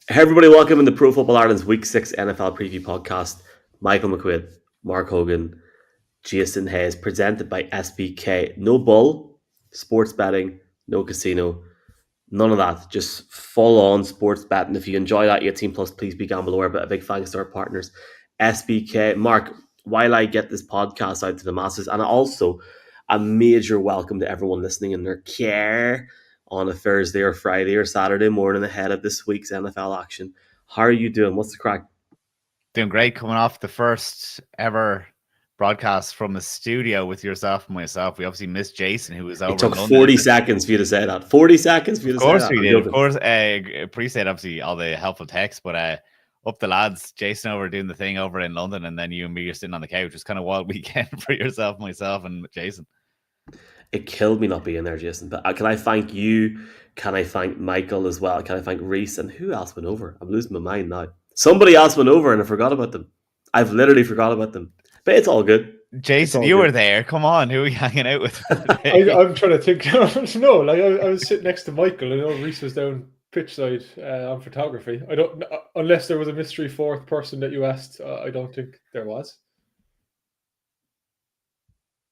Hey everybody, welcome in the Pro Football Ireland's Week 6 NFL Preview Podcast. Michael McQuaid, Mark Hogan, Jason Hayes, presented by SBK. No bull, sports betting, no casino, none of that. Just full on sports betting. If you enjoy that 18 plus, please be gamble aware. But a big thanks to our partners, SBK. Mark, while I get this podcast out to the masses, and also a major welcome to everyone listening in their care on a Thursday or Friday or Saturday morning ahead of this week's NFL action. How are you doing? What's the crack? Doing great, coming off the first ever broadcast from the studio with yourself and myself. We obviously missed Jason, who was over It took in London. 40 seconds for you to say that. 40 seconds for you to say that. Of course we did. Of course, appreciate obviously all the helpful texts, but up the lads, Jason over doing the thing over in London, and then you and me are sitting on the couch. It's kind of a wild weekend for yourself, myself, and Jason. It killed me not being there, Jason. But can I thank you? Can I thank Michael as well? Can I thank Reese? And who else went over? I'm losing my mind now. Somebody else went over and I forgot about them. I've literally forgot about them. But it's all good. Jason, you were there. Come on, who are you hanging out with? I'm trying to think. No, like I was sitting next to Michael. I know Reese was down pitch side on photography. I don't, unless there was a mystery fourth person that you asked. I don't think there was.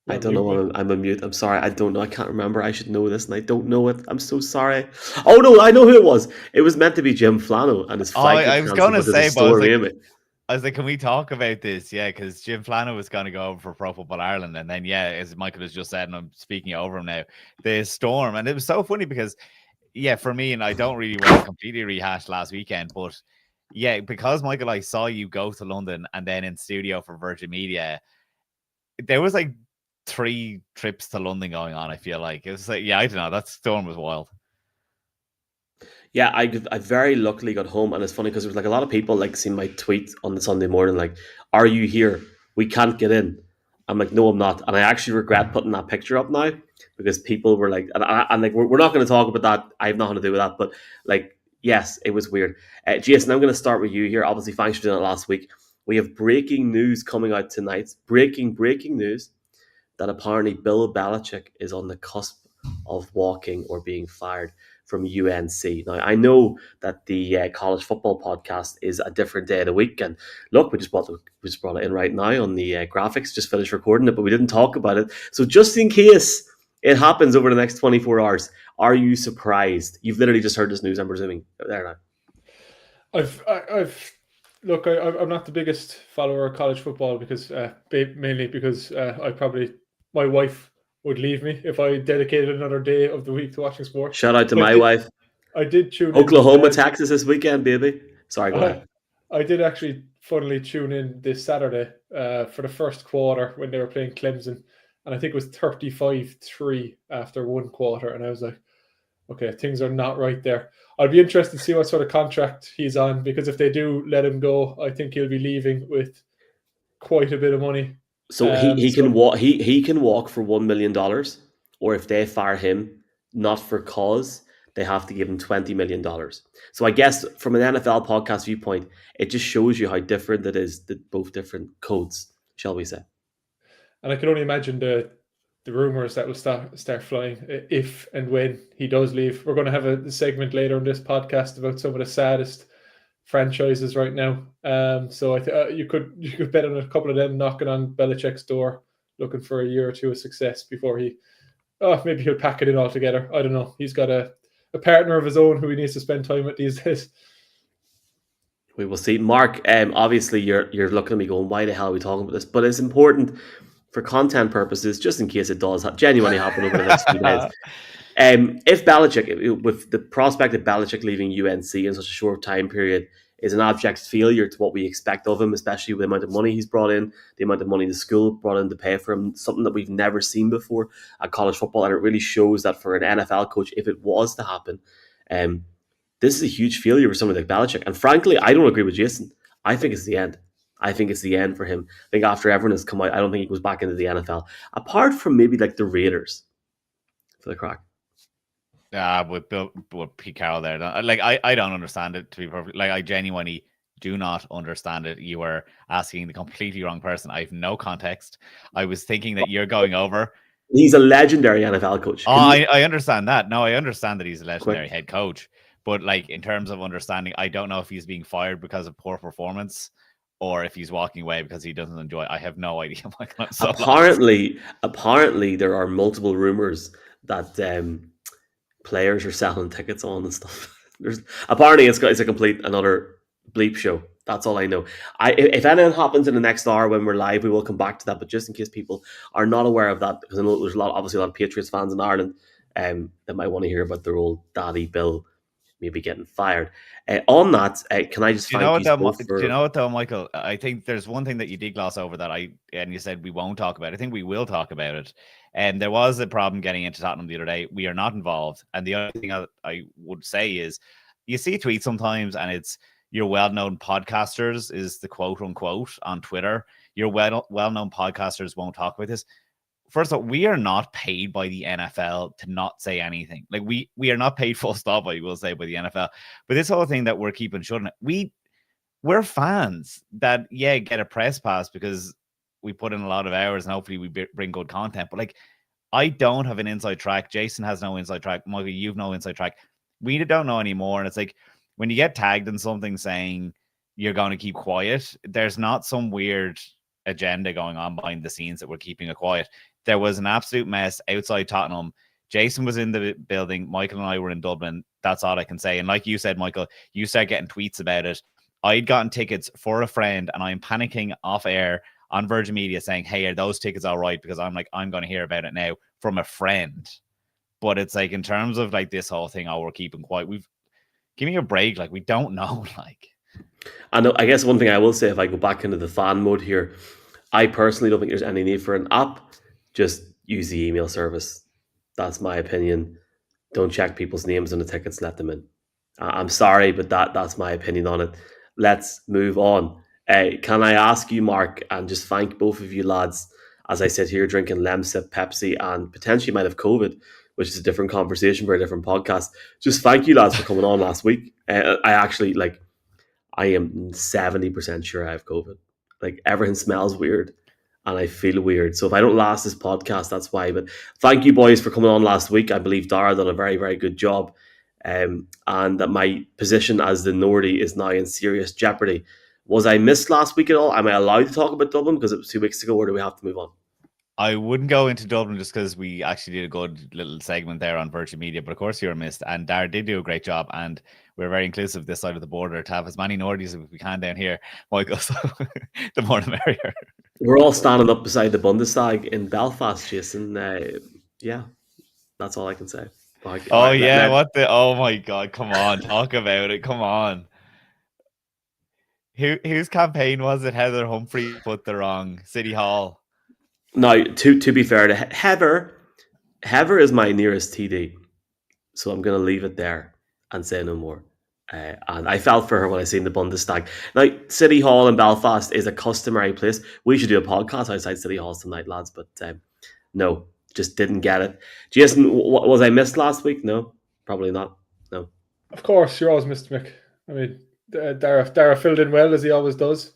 I don't know. I'm a mute. I'm sorry. I don't know. I can't remember. I should know this, and I don't know it. I'm so sorry. Oh no, I know who it was. It was meant to be Jim Flano and his flight. I was going to say, but I was like, can we talk about this? Yeah, because Jim Flano was going to go over for Pro Football Ireland, and then as Michael has just said, and I'm speaking over him now, the storm, and it was so funny because, for me, and I don't really want to completely rehash last weekend, but because Michael, I saw you go to London and then in studio for Virgin Media, there was like 3 trips to London going on. I feel like it was like, I don't know, that storm was wild. Yeah, I very luckily got home, and it's funny because there was like a lot of people like seeing my tweet on the Sunday morning, like, "Are you here? We can't get in." I'm like, "No, I'm not," and I actually regret putting that picture up now because people were like, and like, we're not going to talk about that. I have nothing to do with that, but like, yes, it was weird. Jason, I'm going to start with you here. Obviously, thanks for doing it last week. We have breaking news coming out tonight. Breaking news that apparently Bill Belichick is on the cusp of walking or being fired from UNC. Now, I know that the college football podcast is a different day of the week, and look, we just brought it in right now on the graphics, just finished recording it, but we didn't talk about it. So just in case it happens over the next 24 hours, are you surprised? You've literally just heard this news, I'm presuming. There now. Look, I'm not the biggest follower of college football because mainly because my wife would leave me if I dedicated another day of the week to watching sports. Shout out to my wife. I did tune Oklahoma, Texas this weekend, baby. Sorry, go ahead. I did actually funnily tune in this Saturday for the first quarter when they were playing Clemson, and I think it was 35-3 after one quarter, and I was like, okay, things are not right there. I'd be interested to see what sort of contract he's on, because if they do let him go, I think he'll be leaving with quite a bit of money. So he can walk. He can walk for $1 million, or if they fire him, not for cause, they have to give him $20 million. So I guess from an NFL podcast viewpoint, it just shows you how different it is, that both different codes, shall we say. And I can only imagine the rumors that will start flying if and when he does leave. We're going to have a segment later in this podcast about some of the saddest franchises right now. So you could bet on a couple of them knocking on Belichick's door, looking for a year or two of success before maybe he'll pack it in altogether. I don't know. He's got a partner of his own who he needs to spend time with these days. We will see. Mark, obviously you're looking at me going, why the hell are we talking about this? But it's important for content purposes, just in case it does genuinely happen over the next few days. If Belichick, with the prospect of Belichick leaving UNC in such a short time period, is an abject failure to what we expect of him, especially with the amount of money he's brought in, the amount of money the school brought in to pay for him, something that we've never seen before at college football. And it really shows that for an NFL coach, if it was to happen, this is a huge failure for somebody like Belichick. And frankly, I don't agree with Jason. I think it's the end. I think it's the end for him. I think after everyone has come out, I don't think he goes back into the NFL. Apart from maybe like the Raiders for the crack. With Pete Carroll there. Like, I don't understand it, to be perfect. Like, I genuinely do not understand it. You are asking the completely wrong person. I have no context. I was thinking that you're going over. He's a legendary NFL coach. I understand that. No, I understand that he's a legendary head coach. But like in terms of understanding, I don't know if he's being fired because of poor performance or if he's walking away because he doesn't enjoy it. I have no idea. So apparently, there are multiple rumors that players are selling tickets on and stuff. Apparently it's a complete another bleep show. That's all I know. If anything happens in the next hour when we're live, we will come back to that. But just in case people are not aware of that, because I know there's obviously a lot of Patriots fans in Ireland that might want to hear about their old daddy Bill maybe getting fired. On that, can I just do you know what though, Michael? I think there's one thing that you did gloss over and you said we won't talk about. I think we will talk about it. And there was a problem getting into Tottenham the other day. We are not involved. And the only thing I would say is you see tweets sometimes and it's your well-known podcasters is the quote unquote on Twitter. Your well-known podcasters won't talk about this. First of all, we are not paid by the NFL to not say anything. Like we are not paid full stop, I will say, by the NFL. But this whole thing that we're keeping shutting, we're fans that get a press pass because we put in a lot of hours and hopefully we bring good content. But like, I don't have an inside track. Jason has no inside track. Michael, you've no inside track. We don't know anymore. And it's like when you get tagged in something saying you're going to keep quiet, there's not some weird agenda going on behind the scenes that we're keeping it quiet. There was an absolute mess outside Tottenham. Jason was in the building. Michael and I were in Dublin. That's all I can say. And like you said, Michael, you start getting tweets about it. I'd gotten tickets for a friend and I'm panicking off air on Virgin Media saying, hey, are those tickets all right? Because I'm like, I'm going to hear about it now from a friend. But it's like, in terms of like this whole thing, we're keeping quiet. Give me a break. Like, we don't know. Like, I know. I guess one thing I will say, if I go back into the fan mode here, I personally don't think there's any need for an app. Just use the email service. That's my opinion. Don't check people's names on the tickets. Let them in. I'm sorry, but that's my opinion on it. Let's move on. Can I ask you, Mark, and just thank both of you lads, as I sit here drinking Lemsip, Pepsi, and potentially might have COVID, which is a different conversation for a different podcast. Just thank you lads for coming on last week. I am 70% sure I have COVID. Like, everything smells weird and I feel weird. So if I don't last this podcast, that's why. But thank you, boys, for coming on last week. I believe Dara done a very, very good job. And that my position as the Nordy is now in serious jeopardy. Was I missed last week at all? Am I allowed to talk about Dublin because it was 2 weeks ago, or do we have to move on? I wouldn't go into Dublin just because we actually did a good little segment there on Virgin Media, but of course you were missed. And Dara did do a great job, and we're very inclusive this side of the border to have as many Nordies as we can down here, Michael. So the more the merrier. We're all standing up beside the Bundestag in Belfast, Jason. Yeah, that's all I can say. Oh my God, come on, talk about it, come on. Whose campaign was it? Heather Humphrey put the wrong City Hall. Now, to be fair to Heather is my nearest TD, so I'm going to leave it there and say no more. And I felt for her when I seen the Bundestag. Now, City Hall in Belfast is a customary place. We should do a podcast outside City Halls tonight, lads, but no, just didn't get it. Jason, was I missed last week? No, probably not. No. Of course, you're always missed, Mick. I mean, Dara filled in well, as he always does.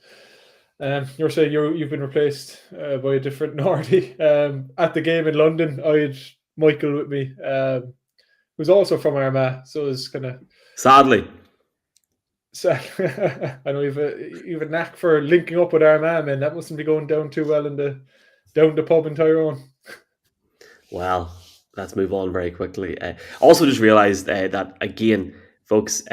You're saying you've been replaced by a different Nordy. At the game in London, I had Michael with me, who's also from Armagh, so it's kind of sadly. I know you've a knack for linking up with Armagh, man. That mustn't be going down too well down the pub in Tyrone. Well, let's move on very quickly. Also, just realised that again, folks.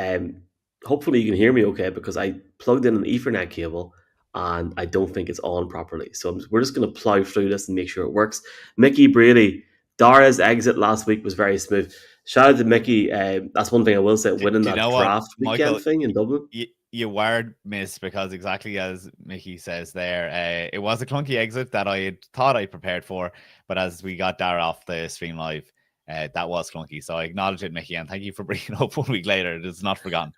Hopefully, you can hear me okay because I plugged in an Ethernet cable. And I don't think it's on properly. So we're just going to plow through this and make sure it works. Mickey Brady, Dara's exit last week was very smooth. Shout out to Mickey. That's one thing I will say, winning that draft weekend Michael, thing in Dublin. You were missed because exactly as Mickey says there, it was a clunky exit that I had thought I prepared for. But as we got Dara off the stream live, that was clunky. So I acknowledge it, Mickey, and thank you for bringing it up 1 week later. It's not forgotten.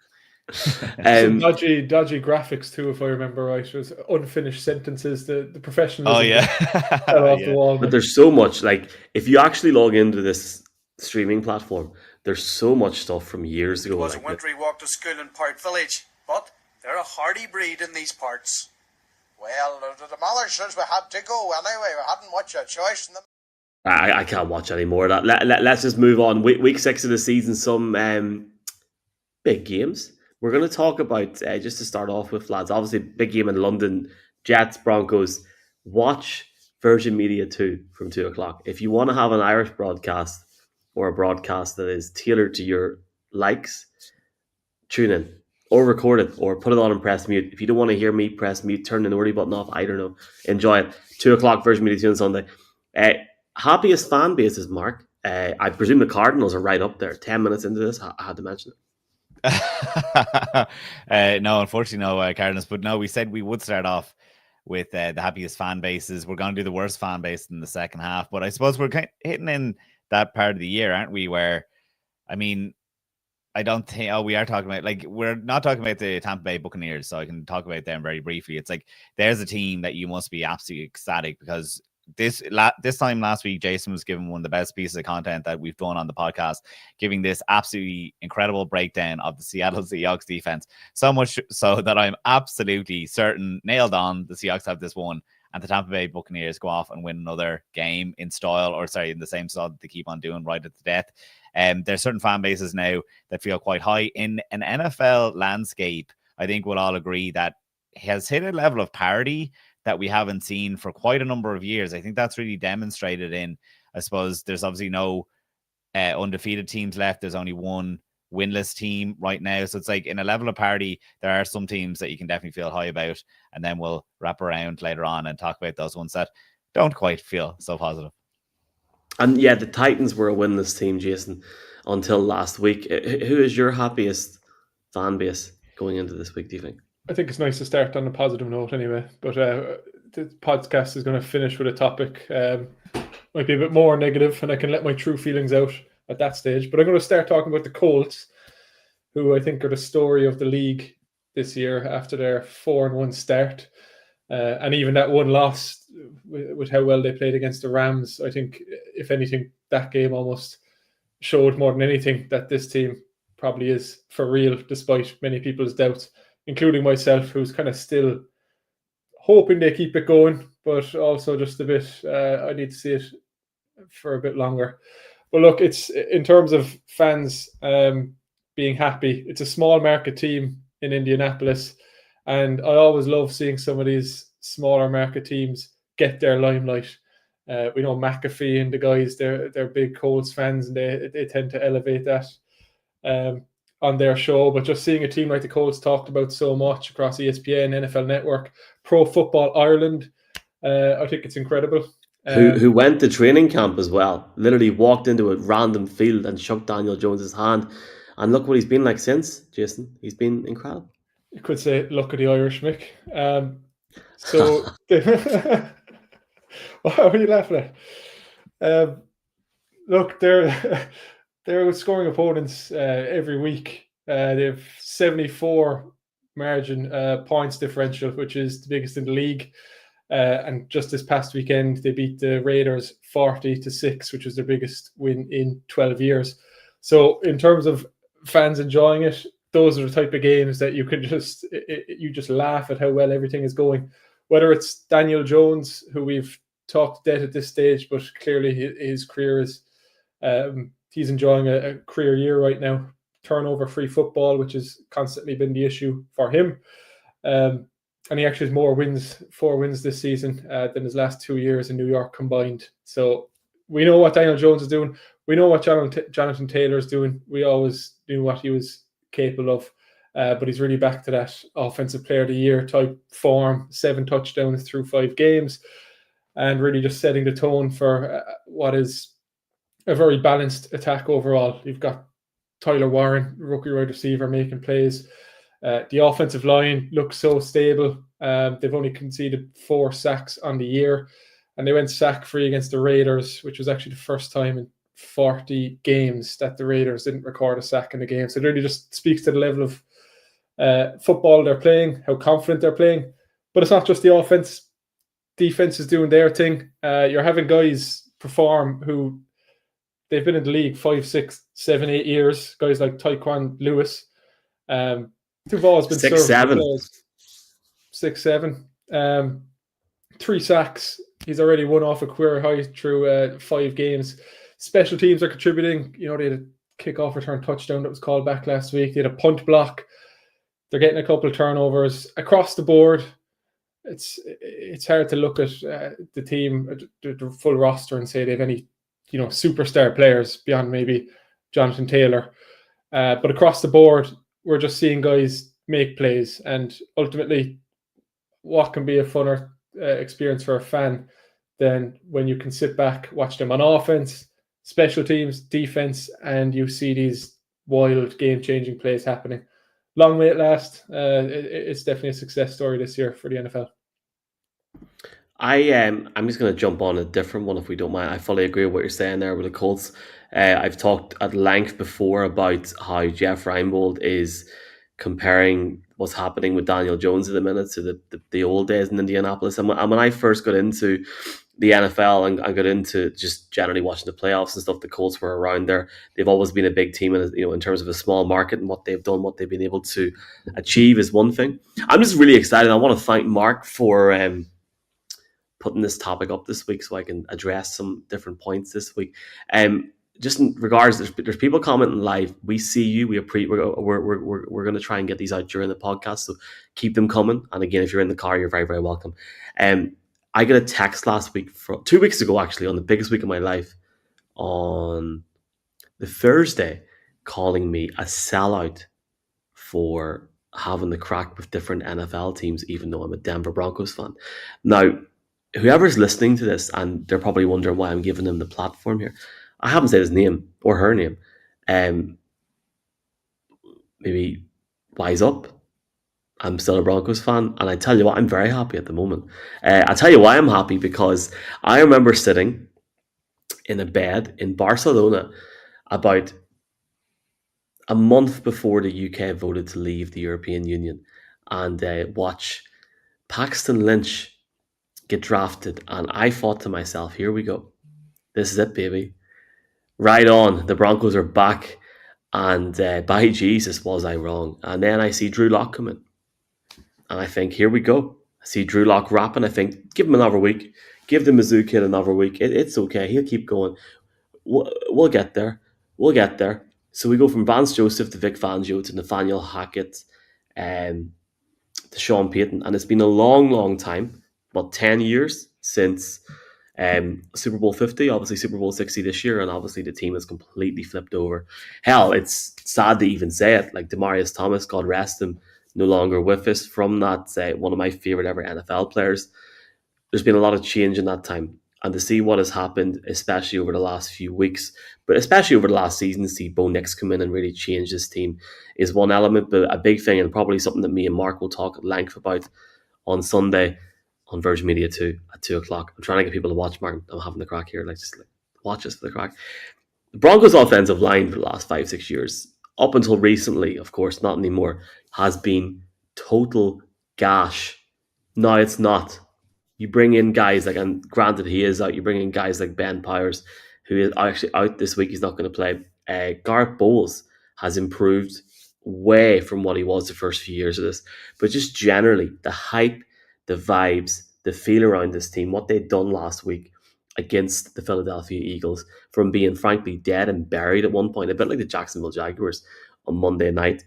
Dodgy graphics too, if I remember right. It was unfinished sentences. The professionalism. Oh yeah, off the wall. But there's so much. Like, if you actually log into this streaming platform, there's so much stuff from years ago. It was a wintry walk to school in Park Village, but they're a hardy breed in these parts. Well, the demolishers, we had to go anyway. We hadn't much a choice in them. I can't watch any more of that. Let's just move on. Week 6 of the season. Some big games. We're going to talk about, just to start off with, lads, obviously big game in London, Jets, Broncos. Watch Virgin Media 2 from 2 o'clock. If you want to have an Irish broadcast or a broadcast that is tailored to your likes, tune in or record it or put it on and press mute. If you don't want to hear me, press mute, turn the worry button off. I don't know. Enjoy it. 2 o'clock Virgin Media 2 on Sunday. Happiest fan bases, Mark. I presume the Cardinals are right up there. 10 minutes into this, I had to mention it. No, unfortunately, no Cardinals. But no, we said we would start off with the happiest fan bases. We're going to do the worst fan base in the second half. But I suppose we're kind of hitting in that part of the year, aren't we? Where, I mean, I don't think, we are talking about, like, we're not talking about the Tampa Bay Buccaneers, so I can talk about them very briefly. It's like, there's a team that you must be absolutely ecstatic because this time last week, Jason was given one of the best pieces of content that we've done on the podcast, giving this absolutely incredible breakdown of the Seattle Seahawks defense. So much so that I'm absolutely certain, nailed on, the Seahawks have this one, and the Tampa Bay Buccaneers go off and win another game in style, or sorry, in the same style that they keep on doing right at the death. There's certain fan bases now that feel quite high in an NFL landscape. I think we'll all agree that has hit a level of parity that we haven't seen for quite a number of years. I think that's really demonstrated in, I suppose, there's obviously no undefeated teams left. There's only one winless team right now. So it's like in a level of parity, there are some teams that you can definitely feel high about. And then we'll wrap around later on and talk about those ones that don't quite feel so positive. And yeah, the Titans were a winless team, Jason, until last week. Who is your happiest fan base going into this week, do you think? I think it's nice to start on a positive note anyway, but the podcast is going to finish with a topic might be a bit more negative, and I can let my true feelings out at that stage. But I'm going to start talking about the Colts, who I think are the story of the league this year after their 4-1 start. And even that one loss with how well they played against the Rams, I think, if anything, that game almost showed more than anything that this team probably is for real, despite many people's doubts, including myself, who's kind of still hoping they keep it going, but also just a bit, I need to see it for a bit longer. But look, it's in terms of fans being happy, it's a small market team in Indianapolis, and I always love seeing some of these smaller market teams get their limelight. We know McAfee and the guys, they're big Colts fans, and they tend to elevate that on their show. But just seeing a team like the Colts talked about so much across ESPN, NFL Network, Pro Football Ireland, I think it's incredible. Who went to training camp as well, literally walked into a random field and shook Daniel Jones's hand. And look what he's been like since, Jason. He's been incredible. You could say, look at the Irish, Mick. So, what are you laughing at? Look, they're scoring opponents every week. They have 74 margin points differential, which is the biggest in the league. And just this past weekend, they beat the Raiders 40-6, which was their biggest win in 12 years. So in terms of fans enjoying it, those are the type of games that you can just laugh at how well everything is going. Whether it's Daniel Jones, who we've talked dead at this stage, but clearly his career is, he's enjoying a career year right now. Turnover-free football, which has constantly been the issue for him. And he actually has more wins, 4 wins this season than his last 2 years in New York combined. So we know what Daniel Jones is doing. We know what Jonathan Taylor is doing. We always knew what he was capable of. But he's really back to that offensive player of the year type form, 7 touchdowns through 5 games, and really just setting the tone for what is a very balanced attack overall. You've got Tyler Warren, rookie wide receiver, making plays. The offensive line looks so stable. They've only conceded 4 sacks on the year, and they went sack-free against the Raiders, which was actually the first time in 40 games that the Raiders didn't record a sack in the game. So it really just speaks to the level of football they're playing, how confident they're playing. But it's not just the offense. Defense is doing their thing. You're having guys perform who they've been in the league 5, 6, 7, 8 years. Guys like Tyquan Lewis. Duval's been 6'7". 6'7". 3 sacks. He's already won off a career high through 5 games. Special teams are contributing. You know, they had a kickoff return touchdown that was called back last week. They had a punt block. They're getting a couple of turnovers across the board. It's hard to look at the team, the full roster, and say they have any, superstar players beyond maybe Jonathan Taylor. But across the board, we're just seeing guys make plays, and ultimately, what can be a funner experience for a fan than when you can sit back, watch them on offense, special teams, defense, and you see these wild game-changing plays happening. Long way at last. It's definitely a success story this year for the NFL. I'm just going to jump on a different one if we don't mind. I fully agree with what you're saying there with the Colts. I've talked at length before about how Jeff Reinbold is comparing what's happening with Daniel Jones at the minute to the old days in Indianapolis. And when I first got into the NFL and I got into just generally watching the playoffs and stuff, the Colts were around there. They've always been a big team, and in terms of a small market and what they've done, what they've been able to achieve is one thing. I'm just really excited. I want to thank Mark for putting this topic up this week so I can address some different points this week. Just in regards, there's people commenting live. We see you. We're going to try and get these out during the podcast, so keep them coming. And again, if you're in the car, you're very, very welcome. I got a text last week, 2 weeks ago actually, on the biggest week of my life, on the Thursday, calling me a sellout for having the crack with different NFL teams, even though I'm a Denver Broncos fan. Now, whoever's listening to this, and they're probably wondering why I'm giving them the platform here, I haven't said his name or her name. Maybe wise up. I'm still a Broncos fan, and I tell you what, I'm very happy at the moment. I'll tell you why I'm happy, because I remember sitting in a bed in Barcelona about a month before the UK voted to leave the European Union and watch Paxton Lynch get drafted, and I thought to myself, here we go. This is it, baby. Right on. The Broncos are back, and by Jesus, was I wrong. And then I see Drew Lock come in, and I think, here we go. I see Drew Lock rapping. I think, give him another week. Give the Mizzou kid another week. It's okay. He'll keep going. We'll get there. We'll get there. So we go from Vance Joseph to Vic Fangio to Nathaniel Hackett to Sean Payton. And it's been a long, long time, about 10 years since Super Bowl 50, obviously Super Bowl 60 this year, and obviously the team has completely flipped over. Hell, it's sad to even say it. Like Demaryius Thomas, God rest him, no longer with us. From that, one of my favorite ever NFL players. There's been a lot of change in that time, and to see what has happened, especially over the last few weeks, but especially over the last season, to see Bo Nix come in and really change this team is one element. But a big thing, and probably something that me and Mark will talk at length about on Sunday on Virgin Media 2 at 2 o'clock. I'm trying to get people to watch, Mark. I'm having the crack here. Just watch us for the crack. The Broncos' offensive line for the last 5-6 years, up until recently, of course, not anymore, has been total gash. No, it's not. You bring in guys like, and granted he is out, you bring in guys like Ben Powers, who is actually out this week. He's not going to play. Garrett Bowles has improved way from what he was the first few years of this. But just generally, the hype, the vibes, the feel around this team, what they'd done last week against the Philadelphia Eagles, from being frankly dead and buried at one point, a bit like the Jacksonville Jaguars on Monday night.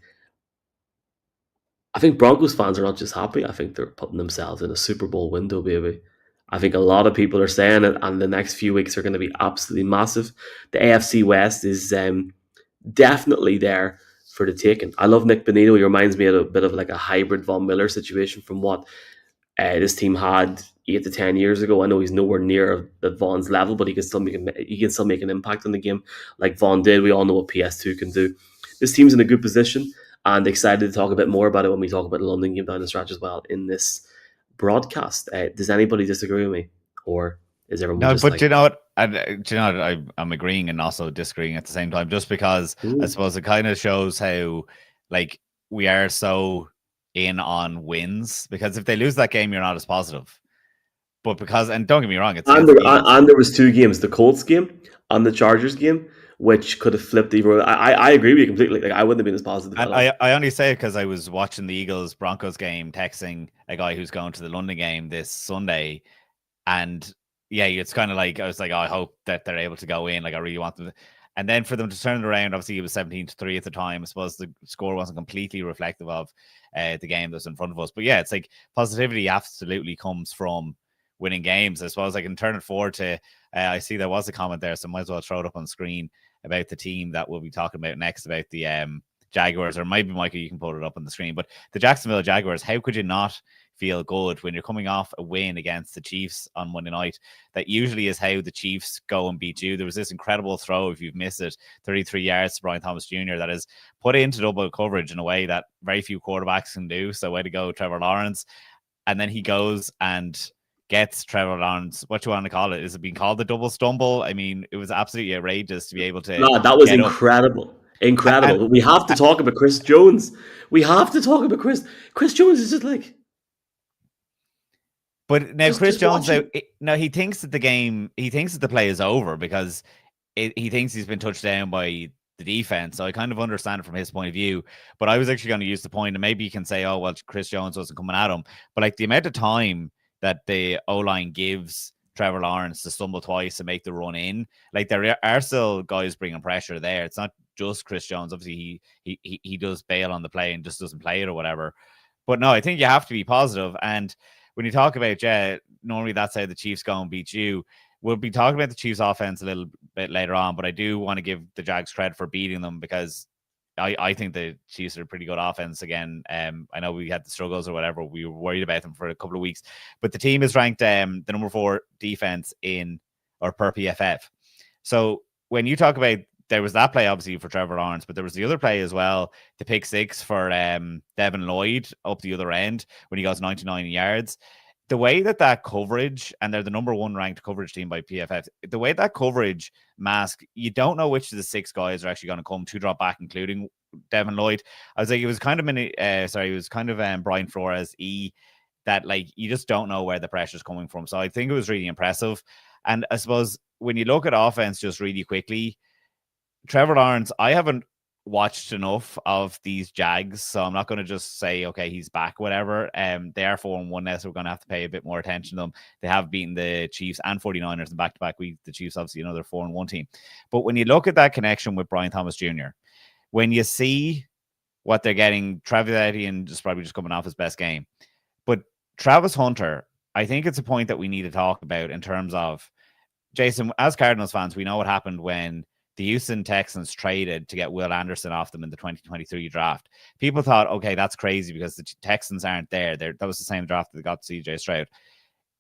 I think Broncos fans are not just happy, I think they're putting themselves in a Super Bowl window, baby. I think a lot of people are saying it, and the next few weeks are going to be absolutely massive. The AFC West is definitely there for the taking. I love Nick Bonito. He reminds me of a bit of like a hybrid Von Miller situation from what this team had 8 to 10 years ago. I know he's nowhere near the Von's level, but he can still make an impact on the game like Von did. We all know what PS2 can do. This team's in a good position, and excited to talk a bit more about it when we talk about the London game down the stretch as well in this broadcast. Does anybody disagree with me, or is everyone? No, just but like, do you know what? I'm agreeing and also disagreeing at the same time, just because I suppose it kind of shows how like we are so in on wins, because if they lose that game, you're not as positive. But because, and don't get me wrong, and there was 2 games, the Colts game and the Chargers game, which could have flipped either. I agree with you completely. Like I wouldn't have been as positive. And I only say it because I was watching the Eagles Broncos game, texting a guy who's going to the London game this Sunday, and yeah, it's kind of like I was like, oh, I hope that they're able to go in. Like I really want them to. And then for them to turn it around, obviously it was 17-3 at the time. I suppose the score wasn't completely reflective of the game that's in front of us. But yeah, it's like positivity absolutely comes from winning games. I suppose I can turn it forward to, I see there was a comment there, so I might as well throw it up on screen about the team that we'll be talking about next, about the Jaguars, or maybe Michael, you can put it up on the screen. But the Jacksonville Jaguars, how could you not feel good when you're coming off a win against the Chiefs on Monday night? That usually is how the Chiefs go and beat you. There was this incredible throw, if you've missed it, 33 yards to Brian Thomas Jr. that is put into double coverage in a way that very few quarterbacks can do. So way to go, Trevor Lawrence. And then he goes and gets Trevor Lawrence, what you want to call it? Is it being called the double stumble? I mean, it was absolutely outrageous to be able to. No, that was incredible. Incredible. We have to talk about Chris Jones. We have to talk about Chris. Chris Jones is just like. But now Chris Jones, he thinks that the play is over because he thinks he's been touched down by the defense. So I kind of understand it from his point of view. But I was actually going to use the point, and maybe you can say, oh, well, Chris Jones wasn't coming at him. But like the amount of time that the O-line gives Trevor Lawrence to stumble twice and make the run in, like there are still guys bringing pressure there. It's not just Chris Jones. Obviously, he does bail on the play and just doesn't play it or whatever. But no, I think you have to be positive. And when you talk about, normally that's how the Chiefs go and beat you. We'll be talking about the Chiefs offense a little bit later on, but I do want to give the Jags credit for beating them because I think the Chiefs are a pretty good offense again. I know we had the struggles or whatever. We were worried about them for a couple of weeks, but the team is ranked the number 4 defense per PFF. So when you talk about, there was that play obviously for Trevor Lawrence, but there was the other play as well, the pick 6 for Devin Lloyd up the other end when he goes 99 yards. The way that coverage, and they're the number 1 ranked coverage team by PFF, the way that coverage mask, you don't know which of the 6 guys are actually going to come to drop back, including Devin Lloyd. I was like, it was kind of Brian Flores that like you just don't know where the pressure is coming from. So I think it was really impressive. And I suppose when you look at offense just really quickly, Trevor Lawrence, I haven't watched enough of these Jags, so I'm not going to just say, okay, he's back, whatever. They are 4-1 now, so we're going to have to pay a bit more attention to them. They have beaten the Chiefs and 49ers in back-to-back week. The Chiefs, obviously, another 4-1 team. But when you look at that connection with Brian Thomas Jr., when you see what they're getting, Travis Etienne is probably just coming off his best game. But Travis Hunter, I think it's a point that we need to talk about in terms of, Jason, as Cardinals fans, we know what happened when the Houston Texans traded to get Will Anderson off them in the 2023 draft. People thought, okay, that's crazy because the Texans aren't there. That was the same draft that got CJ Stroud.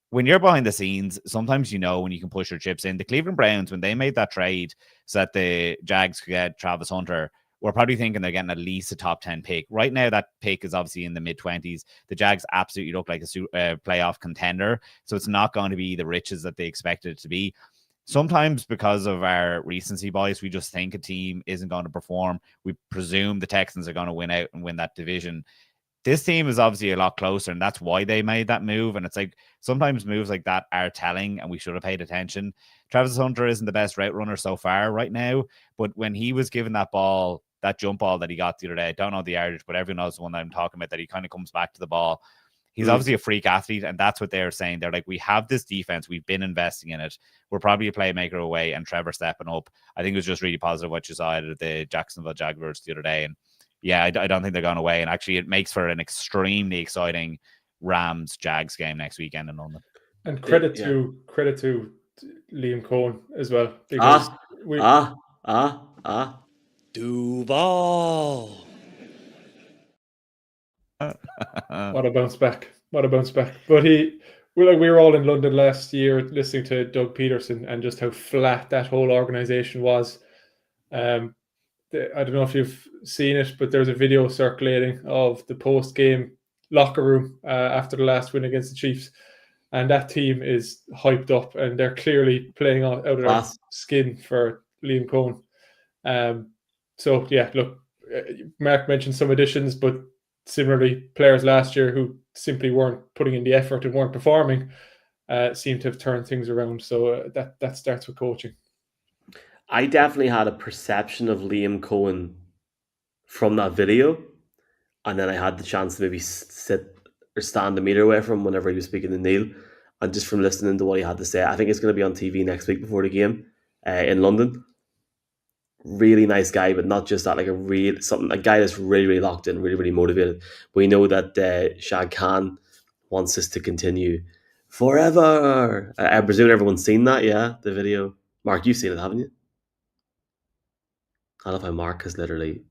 When you're behind the scenes, sometimes you know when you can push your chips in. The Cleveland Browns, when they made that trade so that the Jags could get Travis Hunter, we're probably thinking they're getting at least a top 10 pick. Right now, that pick is obviously in the mid-20s. The Jags absolutely look like a playoff contender, so it's not going to be the riches that they expected it to be. Sometimes because of our recency bias, we just think a team isn't going to perform. We presume the Texans are going to win out and win that division. This team is obviously a lot closer, and that's why they made that move. And it's like sometimes moves like that are telling, and we should have paid attention. Travis Hunter isn't the best route runner so far right now, but when he was given that ball, that jump ball that he got the other day, I don't know the yardage, but everyone knows the one that I'm talking about, that he kind of comes back to the ball. He's obviously a freak athlete, and that's what they're saying. They're like, we have this defense. We've been investing in it. We're probably a playmaker away, and Trevor stepping up. I think it was just really positive what you saw out of the Jacksonville Jaguars the other day. And yeah, I don't think they're going away. And actually, it makes for an extremely exciting Rams-Jags game next weekend in London. And credit to Liam Cohen as well. Duval. What a bounce back. But we were all in London last year listening to Doug Peterson and just how flat that whole organization was. I don't know if you've seen it, but there's a video circulating of the post-game locker room after the last win against the Chiefs. And that team is hyped up, and they're clearly playing out of their skin for Liam Cohen. So, yeah, look, Mark mentioned some additions, but similarly, players last year who simply weren't putting in the effort and weren't performing seem to have turned things around. So that starts with coaching. I definitely had a perception of Liam Cohen from that video, and then I had the chance to maybe sit or stand a meter away from him whenever he was speaking to Neil, and just from listening to what he had to say. I think it's going to be on TV next week before the game in London. really nice guy, but not just that, like a guy that's really, really locked in, really, really motivated. We know that Shad Khan wants us to continue forever. I presume everyone's seen that, yeah, the video. Mark, you've seen it, haven't you? I love how Mark has literally,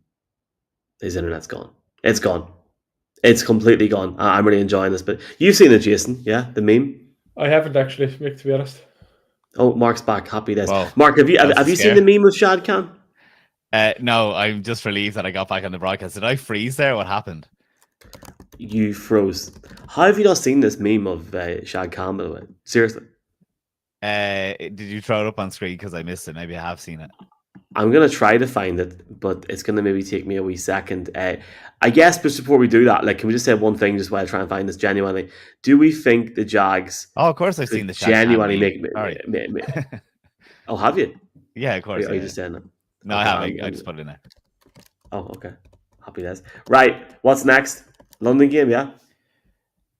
his internet's gone. It's gone. It's completely gone. I'm really enjoying this, but you've seen it, Jason, yeah, the meme? I haven't actually, Mick, to be honest. Oh, Mark's back. Happy days. Well, Mark, have you seen the meme of Shad Khan? No, I'm just relieved that I got back on the broadcast. Did I freeze there? What happened? You froze. How have you not seen this meme of Shad Khan, by the way? Seriously. Did you throw it up on screen? Because I missed it. Maybe I have seen it. I'm going to try to find it, but it's going to maybe take me a wee second. I guess, but before we do that, like, can we just say one thing just while I try and find this genuinely? Do we think the Jags... Oh, of course I've seen the genuinely make Oh, have you? Yeah, of course. Are you just saying that? No, okay, I haven't. I just put it in there. Oh, okay. Happy days. Right, what's next? London game, yeah?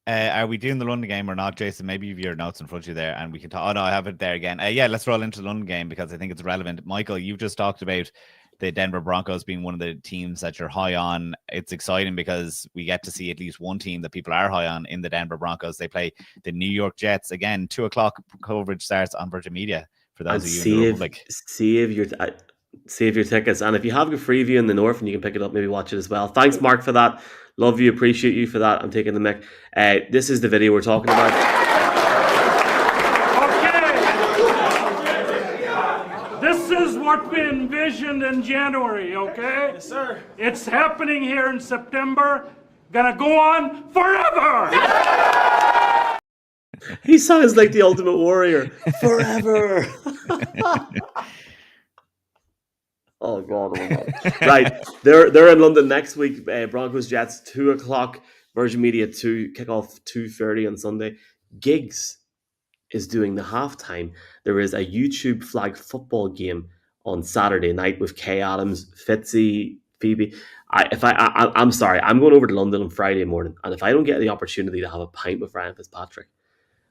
Are we doing the London game or not, Jason? Maybe you have your notes in front of you there and we can talk. Oh, no, I have it there again. Yeah, let's roll into the London game because I think it's relevant. Michael, you've just talked about the Denver Broncos being one of the teams that you're high on. It's exciting because we get to see at least one team that people are high on in the Denver Broncos. They play the New York Jets. Again, 2:00 coverage starts on Virgin Media for those of you in the Republic. Save your tickets. And if you have a Freeview in the North and you can pick it up, maybe watch it as well. Thanks, Mark, for that. Love you, appreciate you for that. I'm taking the mic. This is the video we're talking about. Okay. This is what we envisioned in January, okay? Yes, sir. It's happening here in September. Gonna go on forever! He sounds like the Ultimate Warrior. Forever! Oh God! Right, they're in London next week. Broncos Jets 2:00. Virgin Media 2 kickoff 2:30 on Sunday. Giggs is doing the halftime. There is a YouTube flag football game on Saturday night with Kay Adams, Fitzy, Phoebe. I'm sorry, I'm going over to London on Friday morning, and if I don't get the opportunity to have a pint with Ryan Fitzpatrick,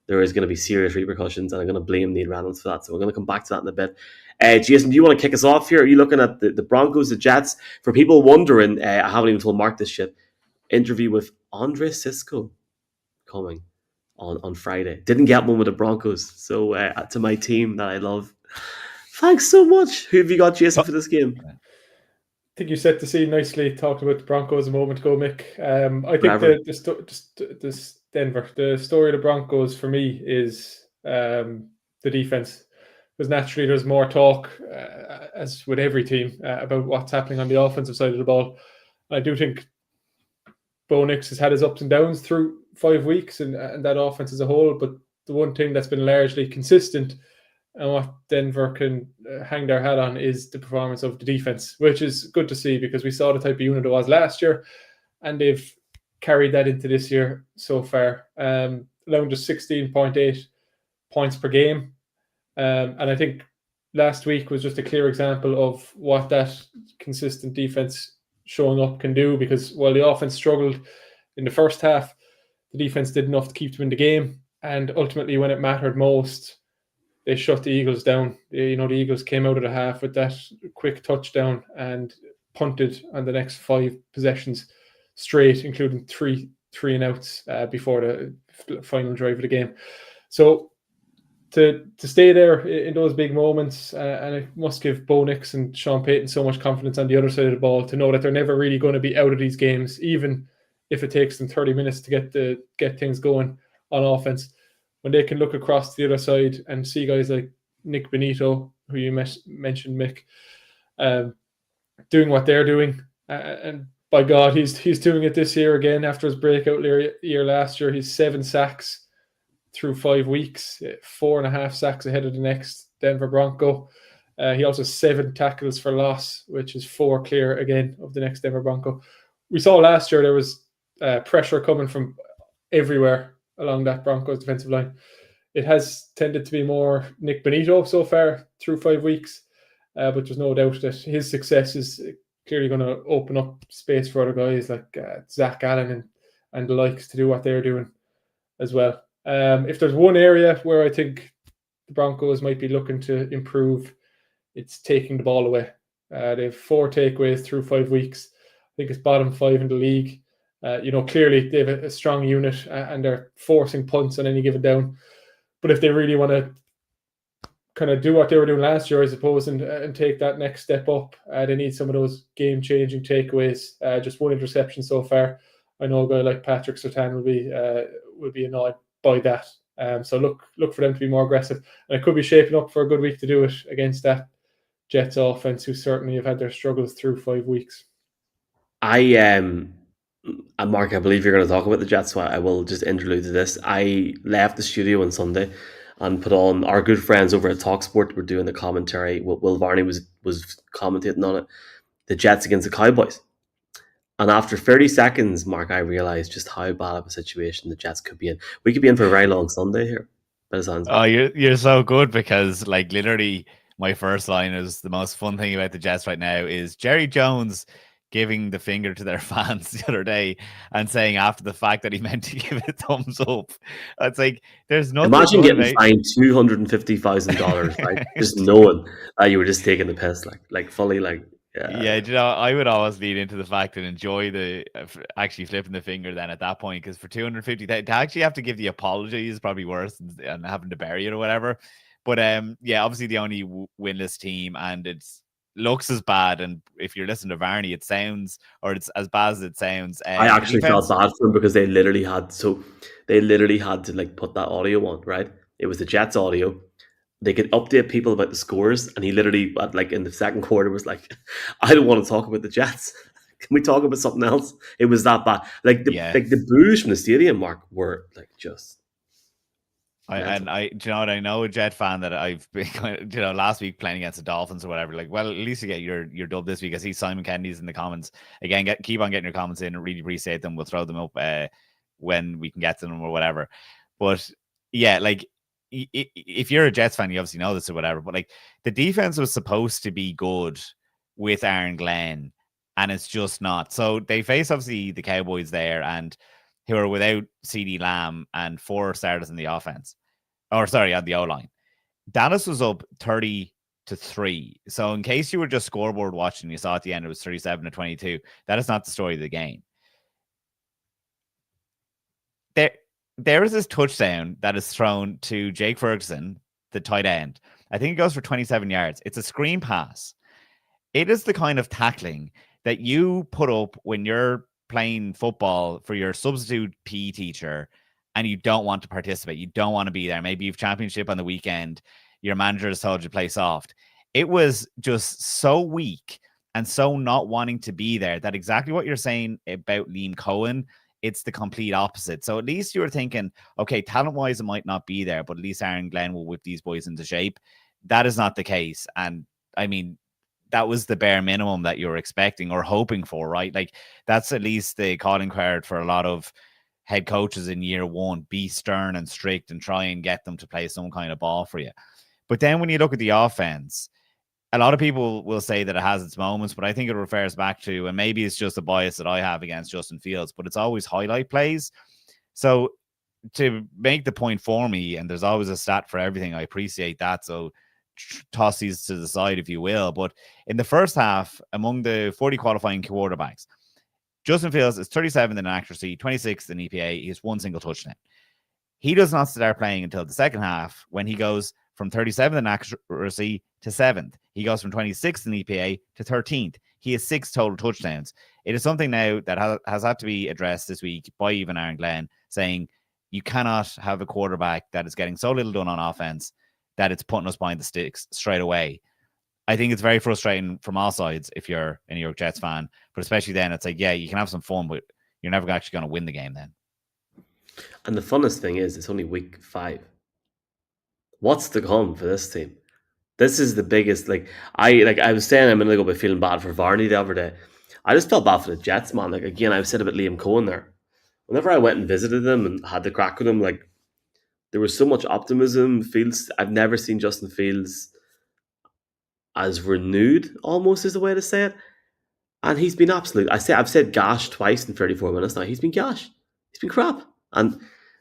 there is going to be serious repercussions, and I'm going to blame Neil Reynolds for that. So we're going to come back to that in a bit. Jason, do you want to kick us off here? Are you looking at the Broncos, the Jets? For people wondering, I haven't even told Mark this shit. Interview with Andre Sisco coming on Friday. Didn't get one with the Broncos. So to my team that I love, thanks so much. Who have you got, Jason, for this game? I think you set the scene nicely talking about the Broncos a moment ago, Mick. I think this Denver, the story of the Broncos for me is the defense. Because naturally there's more talk, as with every team, about what's happening on the offensive side of the ball. I do think Bo Nix has had his ups and downs through 5 weeks and that offense as a whole, but the one thing that's been largely consistent and what Denver can hang their hat on is the performance of the defense, which is good to see because we saw the type of unit it was last year and they've carried that into this year so far, allowing just 16.8 points per game. And I think last week was just a clear example of what that consistent defense showing up can do, because while the offense struggled in the first half, the defense did enough to keep them in the game. And ultimately, when it mattered most, they shut the Eagles down. The Eagles came out of the half with that quick touchdown and punted on the next 5 possessions straight, including three and outs before the final drive of the game. So to stay there in those big moments, and it must give Bo Nix and Sean Payton so much confidence on the other side of the ball to know that they're never really going to be out of these games, even if it takes them 30 minutes to get things going on offense. When they can look across to the other side and see guys like Nick Benito, who you mentioned, Mick, doing what they're doing, and by God, he's doing it this year again after his breakout year last year. He's 7 sacks through 5 weeks, 4.5 sacks ahead of the next Denver Bronco. He also has 7 tackles for loss, which is 4 clear again of the next Denver Bronco. We saw last year there was pressure coming from everywhere along that Broncos defensive line. It has tended to be more Nick Benito so far through 5 weeks, but there's no doubt that his success is clearly going to open up space for other guys like Zach Allen and the likes to do what they're doing as well. If there's one area where I think the Broncos might be looking to improve, it's taking the ball away. They have 4 takeaways through 5 weeks. I think it's bottom 5 in the league. Clearly they have a strong unit and they're forcing punts on any given down. But if they really want to kind of do what they were doing last year, I suppose, and take that next step up, they need some of those game-changing takeaways. Just 1 interception so far. I know a guy like Patrick Surtain will be annoyed by that. So look for them to be more aggressive, and it could be shaping up for a good week to do it against that Jets offense, who certainly have had their struggles through 5 weeks. And Mark, I believe you're going to talk about the Jets, so I will just interlude to this. I left the studio on Sunday and put on our good friends over at TalkSport. Were doing the commentary. Will Varney was commentating on it. The Jets against the Cowboys. And after 30 seconds, Mark, I realised just how bad of a situation the Jets could be in. We could be in for a very long Sunday here. Oh, you're so good, because like literally my first line is the most fun thing about the Jets right now is Jerry Jones giving the finger to their fans the other day and saying after the fact that he meant to give it a thumbs up. It's like there's nothing. Imagine getting fined $250,000, right? Just knowing that you were just taking the piss, like fully, like. Yeah, I would always lead into the fact and enjoy the actually flipping the finger then at that point, because for 250, to actually have to give the apology is probably worse than having to bury it or whatever. But obviously the only winless team, and it's looks as bad. And if you're listening to Varney, it sounds, or it's as bad as it sounds. I actually felt bad for them because they literally had to like put that audio on, right? It was the Jets audio. They could update people about the scores, and he literally, in the second quarter, was like, "I don't want to talk about the Jets. Can we talk about something else?" It was that bad. The boos from the stadium, Mark, were like just. I know a Jet fan that I've been, last week playing against the Dolphins or whatever. Like, well, at least you get your dub this week. I see Simon Kennedy's in the comments again. Keep on getting your comments in. Really appreciate them. We'll throw them up when we can get to them or whatever. But yeah, like. If you're a Jets fan, you obviously know this or whatever, but like the defense was supposed to be good with Aaron Glenn, and it's just not. So they face obviously the Cowboys there, and who are without CeeDee Lamb and 4 starters in the offense, on the O-line. Dallas was up 30-3. So in case you were just scoreboard watching, you saw at the end it was 37-22. That is not the story of the game. There is this touchdown that is thrown to Jake Ferguson, the tight end. I think it goes for 27 yards. It's a screen pass. It is the kind of tackling that you put up when you're playing football for your substitute PE teacher and you don't want to participate. You don't want to be there. Maybe you've championship on the weekend. Your manager has told you to play soft. It was just so weak and so not wanting to be there that exactly what you're saying about Liam Cohen, it's the complete opposite. So at least you were thinking, okay, talent-wise, it might not be there, but at least Aaron Glenn will whip these boys into shape. That is not the case. And I mean, that was the bare minimum that you were expecting or hoping for, right? Like that's at least the calling card for a lot of head coaches in year one. Be stern and strict and try and get them to play some kind of ball for you. But then when you look at the offense, a lot of people will say that it has its moments, but I think it refers back to, and maybe it's just a bias that I have against Justin Fields, but it's always highlight plays. So to make the point for me, and there's always a stat for everything, I appreciate that. So toss these to the side, if you will. But in the first half, among the 40 qualifying quarterbacks, Justin Fields is 37th in accuracy, 26th in EPA. He has 1 single touchdown. He does not start playing until the second half, when he goes from 37th in accuracy to 7th. He goes from 26th in EPA to 13th. He has 6 total touchdowns. It is something now that has had to be addressed this week by even Aaron Glenn, saying you cannot have a quarterback that is getting so little done on offense that it's putting us behind the sticks straight away. I think it's very frustrating from all sides if you're a New York Jets fan, but especially then it's like, yeah, you can have some fun, but you're never actually going to win the game then. And the funnest thing is it's only week 5. What's to come for this team? This is the biggest. I was saying a minute ago about feeling bad for Varney the other day. I just felt bad for the Jets, man. Like again, I've said about Liam Cohen there. Whenever I went and visited them and had the crack with him, like there was so much optimism. Fields, I've never seen Justin Fields as renewed, almost is the way to say it. And he's been absolute. I've said gash twice in 34 minutes now. He's been gash. He's been crap. And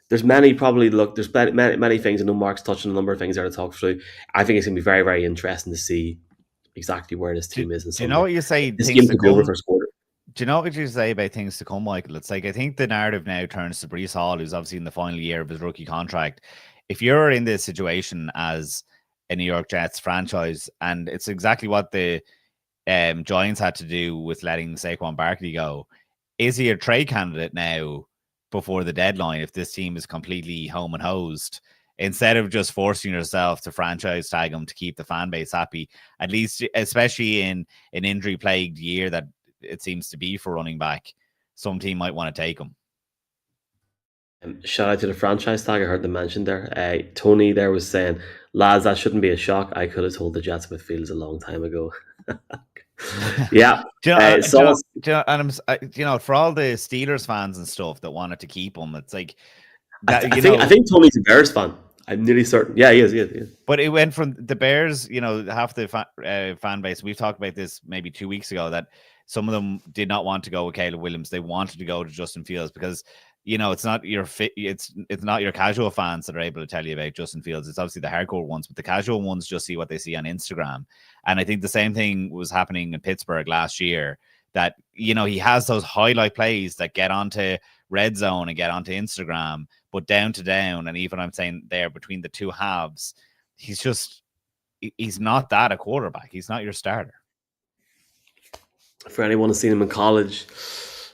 there's many things. I know Mark's touching a number of things there to talk through. I think it's going to be very, very interesting to see exactly where this team is. Do you know what you say? This game could be over first quarter. Do you know what you say about things to come, Michael? It's like, I think the narrative now turns to Breece Hall, who's obviously in the final year of his rookie contract. If you're in this situation as a New York Jets franchise, and it's exactly what the Giants had to do with letting Saquon Barkley go, is he a trade candidate now before the deadline if this team is completely home and hosed? Instead of just forcing yourself to franchise tag him to keep the fan base happy, at least, especially in an injury-plagued year that it seems to be for running back, some team might want to take him. Shout out to the franchise tag. I heard them mentioned there. Tony there was saying, lads, that shouldn't be a shock. I could have told the Jets about Fields a long time ago. Yeah. You know, for all the Steelers fans and stuff that wanted to keep him, it's like that, I think Tony's a Bears fan. I'm nearly certain. Yeah, he is. But it went from the Bears, you know, half the fan base. We've talked about this maybe 2 weeks ago, that some of them did not want to go with Caleb Williams. They wanted to go to Justin Fields because, you know, it's not your it's not your casual fans that are able to tell you about Justin Fields. It's obviously the hardcore ones, but the casual ones just see what they see on Instagram. And I think the same thing was happening in Pittsburgh last year, that, you know, he has those highlight plays that get onto Red Zone and get onto Instagram, but down to down, and even I'm saying there between the two halves, he's not that a quarterback. He's not your starter. For anyone who's seen him in college,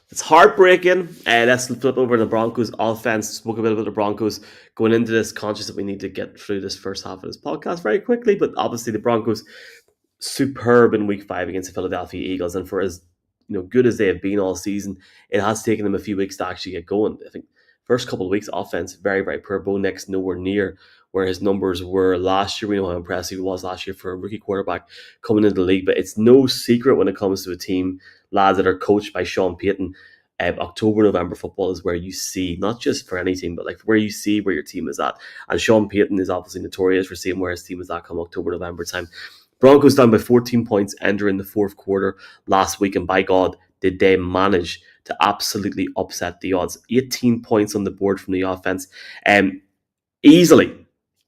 it's heartbreaking. Let's flip over to the Broncos offense. Spoke a bit about the Broncos going into this, conscious that we need to get through this first half of this podcast very quickly. But obviously, the Broncos superb in Week 5 against the Philadelphia Eagles, and for as good as they have been all season, it has taken them a few weeks to actually get going. I think first couple of weeks offense very, very poor. Bo Nix nowhere near where his numbers were last year. We know how impressive he was last year for a rookie quarterback coming into the league, but it's no secret when it comes to a team, lads, that are coached by Sean Payton. October, November football is where you see, not just for any team, but like where you see where your team is at. And Sean Payton is obviously notorious for seeing where his team is at come October, November time. Broncos down by 14 points entering the fourth quarter last week, and by God, did they manage to absolutely upset the odds. 18 points on the board from the offense. Easily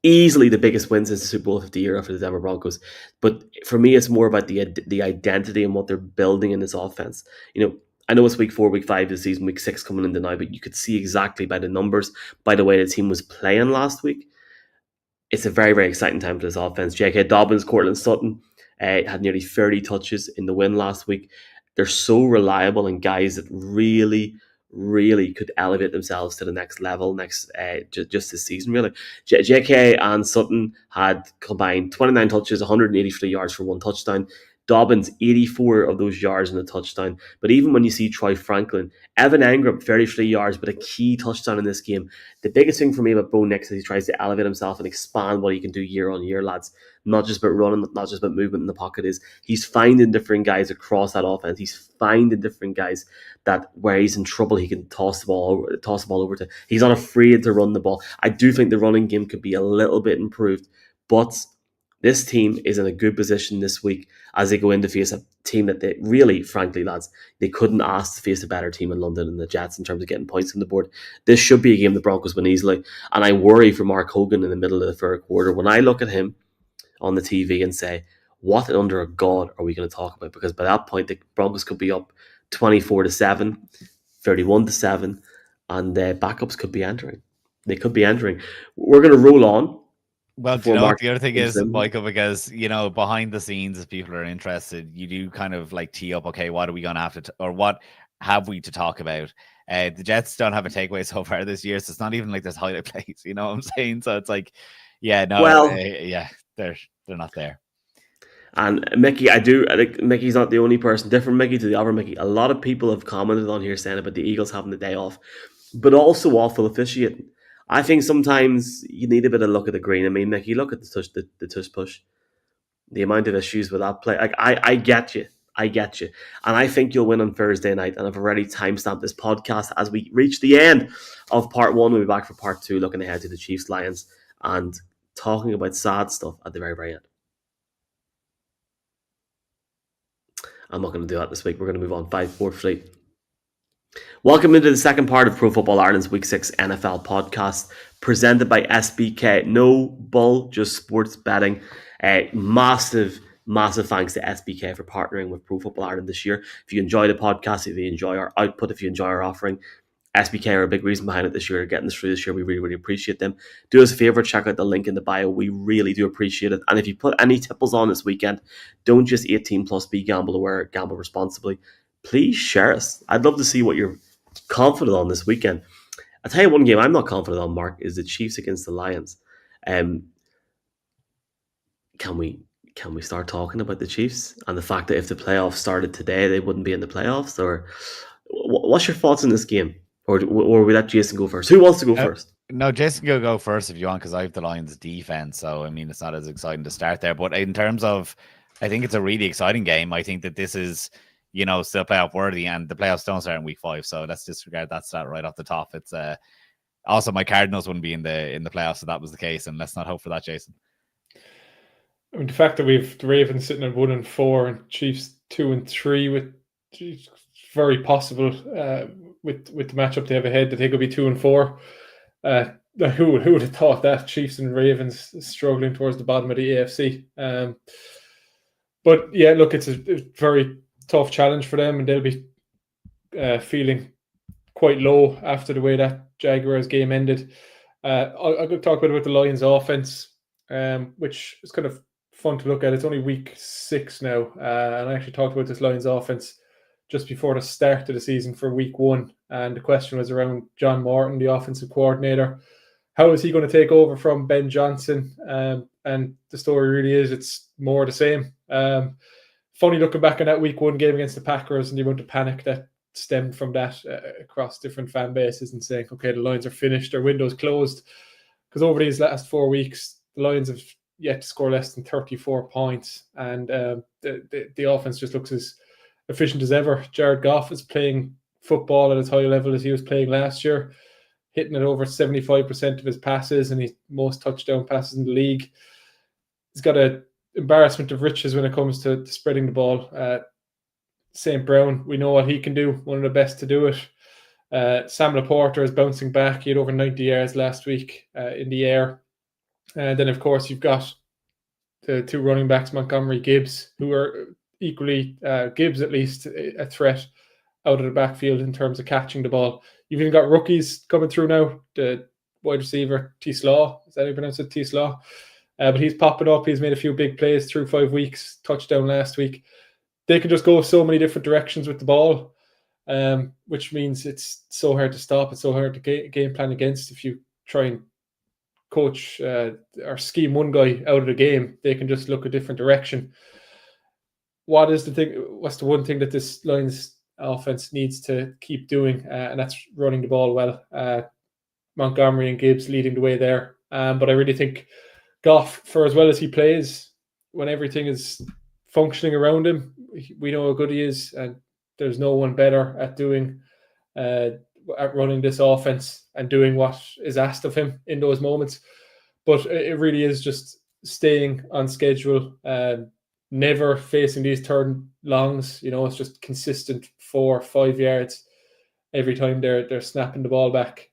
the biggest wins in the Super Bowl 50 era for the Denver Broncos. But for me, it's more about the identity and what they're building in this offense. I know it's Week 4, Week 5 of the season, Week 6 coming into now, but you could see exactly by the numbers, by the way the team was playing last week. It's a very, very exciting time for this offense. J.K. Dobbins, Courtland Sutton had nearly 30 touches in the win last week. They're so reliable and guys that really, really could elevate themselves to the next level just this season, really. J.K. and Sutton had combined 29 touches, 183 yards for one touchdown. Dobbins, 84 of those yards in a touchdown. But even when you see Troy Franklin, Evan Engram, 33 yards, but a key touchdown in this game. The biggest thing for me about Bo Nix is he tries to elevate himself and expand what he can do year on year, lads. Not just about running, not just about movement in the pocket. He's finding different guys across that offense. He's finding different guys that where he's in trouble, he can toss the ball over to. He's not afraid to run the ball. I do think the running game could be a little bit improved, but this team is in a good position this week as they go in to face a team that they really, frankly, lads, they couldn't ask to face a better team in London than the Jets in terms of getting points on the board. This should be a game the Broncos win easily. And I worry for Mark Hogan in the middle of the third quarter when I look at him on the TV and say, what under a God are we going to talk about? Because by that point, the Broncos could be up 24-7, 31-7, and the backups could be entering. They could be entering. We're going to roll on. Well, do you know what the other thing is, Michael, because, behind the scenes, if people are interested, you do kind of like tee up, okay, what are we going to have to, or what have we to talk about? The Jets don't have a takeaway so far this year, so it's not even like there's highlight plays, you know what I'm saying? So it's like, they're not there. And Mickey, I think Mickey's not the only person, different Mickey to the other Mickey. A lot of people have commented on here saying about the Eagles having the day off, but also awful officiating. I think sometimes you need a bit of look at the green. I mean, Mickey, look at the tush push. The amount of issues with that play. Like, I get you. And I think you'll win on Thursday night. And I've already timestamped this podcast as we reach the end of part 1. We'll be back for part 2, looking ahead to the Chiefs Lions and talking about sad stuff at the very, very end. I'm not going to do that this week. We're going to move on 5, 4, 3. Welcome into the second part of Pro Football Ireland's Week 6 NFL podcast, presented by SBK. No bull, just sports betting. Massive Massive thanks to SBK for partnering with Pro Football Ireland this year. If you enjoy the podcast, if you enjoy our output, if you enjoy our offering, SBK are a big reason behind it this year, getting us through this year. We really, really appreciate them. Do us a favor, check out the link in the bio. We really do appreciate it. And if you put any tipples on this weekend, don't just 18 plus be gamble aware, gamble responsibly. Please share us. I'd love to see what you're confident on this weekend. I'll tell you one game I'm not confident on, Mark, is the Chiefs against the Lions. Can we start talking about the Chiefs and the fact that if the playoffs started today, they wouldn't be in the playoffs? Or what's your thoughts on this game? Or we let Jason go first? Who wants to go first? No, Jason, go first if you want, because I have the Lions defense. So, I mean, it's not as exciting to start there. But in terms of, I think it's a really exciting game. I think that this is, still playoff worthy, and the playoffs don't start in week 5. So let's disregard that stat right off the top. It's also my Cardinals wouldn't be in the playoffs if that was the case, and let's not hope for that, Jason. I mean, the fact that we've the Ravens sitting at 1-4 and Chiefs 2-3, with very possible with the matchup they have ahead that they could be 2-4. Who would have thought that? Chiefs and Ravens struggling towards the bottom of the AFC. But yeah, look, it's a very tough challenge for them, and they'll be feeling quite low after the way that Jaguars game ended. I'll talk about the Lions offense, which is kind of fun to look at. It's only week 6 now, and I actually talked about this Lions offense just before the start of the season for week 1, and the question was around John Morton, the offensive coordinator. How is he going to take over from Ben Johnson? And the story really is it's more the same. Funny looking back on that week 1 game against the Packers and the amount of panic that stemmed from that across different fan bases, and saying, okay, the Lions are finished, their window's closed. Because over these last 4 weeks, the Lions have yet to score less than 34 points, and the offense just looks as efficient as ever. Jared Goff is playing football at as high a level as he was playing last year, hitting at over 75% of his passes, and he's most touchdown passes in the league. He's got an embarrassment of riches when it comes to spreading the ball. St. Brown, we know what he can do, one of the best to do it. Sam Laporta is bouncing back. He had over 90 yards last week in the air. And then, of course, you've got the 2 running backs, Montgomery, Gibbs, who are equally, Gibbs at least, a threat out of the backfield in terms of catching the ball. You've even got rookies coming through now. The wide receiver, T. Slaw, is that how you pronounce it? T. Slaw. But he's popping up. He's made a few big plays through 5 weeks, touchdown last week. They can just go so many different directions with the ball, which means it's so hard to stop. It's so hard to game plan against. If you try and coach or scheme one guy out of the game, they can just look a different direction. What's the one thing that this Lions offense needs to keep doing? And that's running the ball well. Montgomery and Gibbs leading the way there. But I really think Goff, for as well as he plays, when everything is functioning around him, we know how good he is, and there's no one better at doing at running this offense and doing what is asked of him in those moments. But it really is just staying on schedule, never facing these third longs. It's just consistent 4 or 5 yards every time they're snapping the ball back,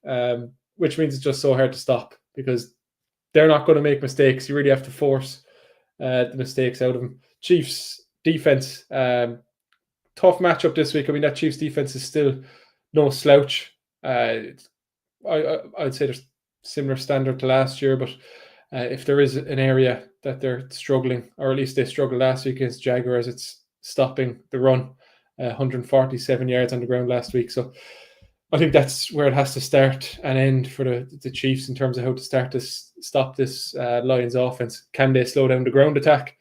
which means it's just so hard to stop because they're not going to make mistakes. You really have to force the mistakes out of them. Chiefs defense, tough matchup this week. I mean, that Chiefs defense is still no slouch. I'd say there's similar standard to last year, but if there is an area that they're struggling, or at least they struggled last week against Jaguars, it's stopping the run. 147 yards on the ground last week. So I think that's where it has to start and end for the Chiefs in terms of how to stop this Lions offense. Can they slow down the ground attack?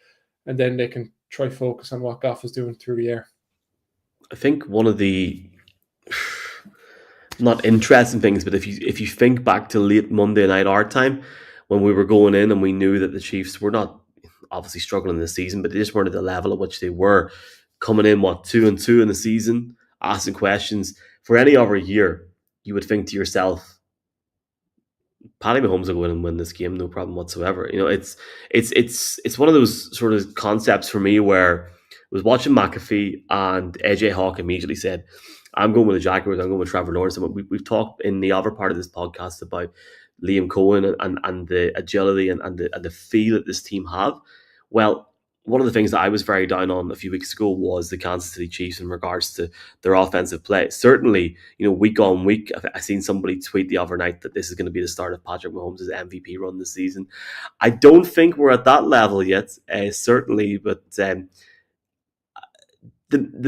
And then they can try focus on what Goff is doing through the air. I think one of the not interesting things, but if you think back to late Monday night our time when we were going in and we knew that the Chiefs were not obviously struggling this season, but they just weren't at the level at which they were coming in 2-2 in the season, asking questions. For any other year, you would think to yourself, Patty Mahomes will go in and win this game, no problem whatsoever. It's one of those sort of concepts for me where I was watching McAfee and AJ Hawk immediately said, I'm going with the Jaguars, I'm going with Trevor Lawrence. And we've talked in the other part of this podcast about Liam Cohen and the agility and the feel that this team have. Well, one of the things that I was very down on a few weeks ago was the Kansas City Chiefs in regards to their offensive play. Certainly, week on week, I've seen somebody tweet the other night that this is going to be the start of Patrick Mahomes' MVP run this season. I don't think we're at that level yet, certainly, but the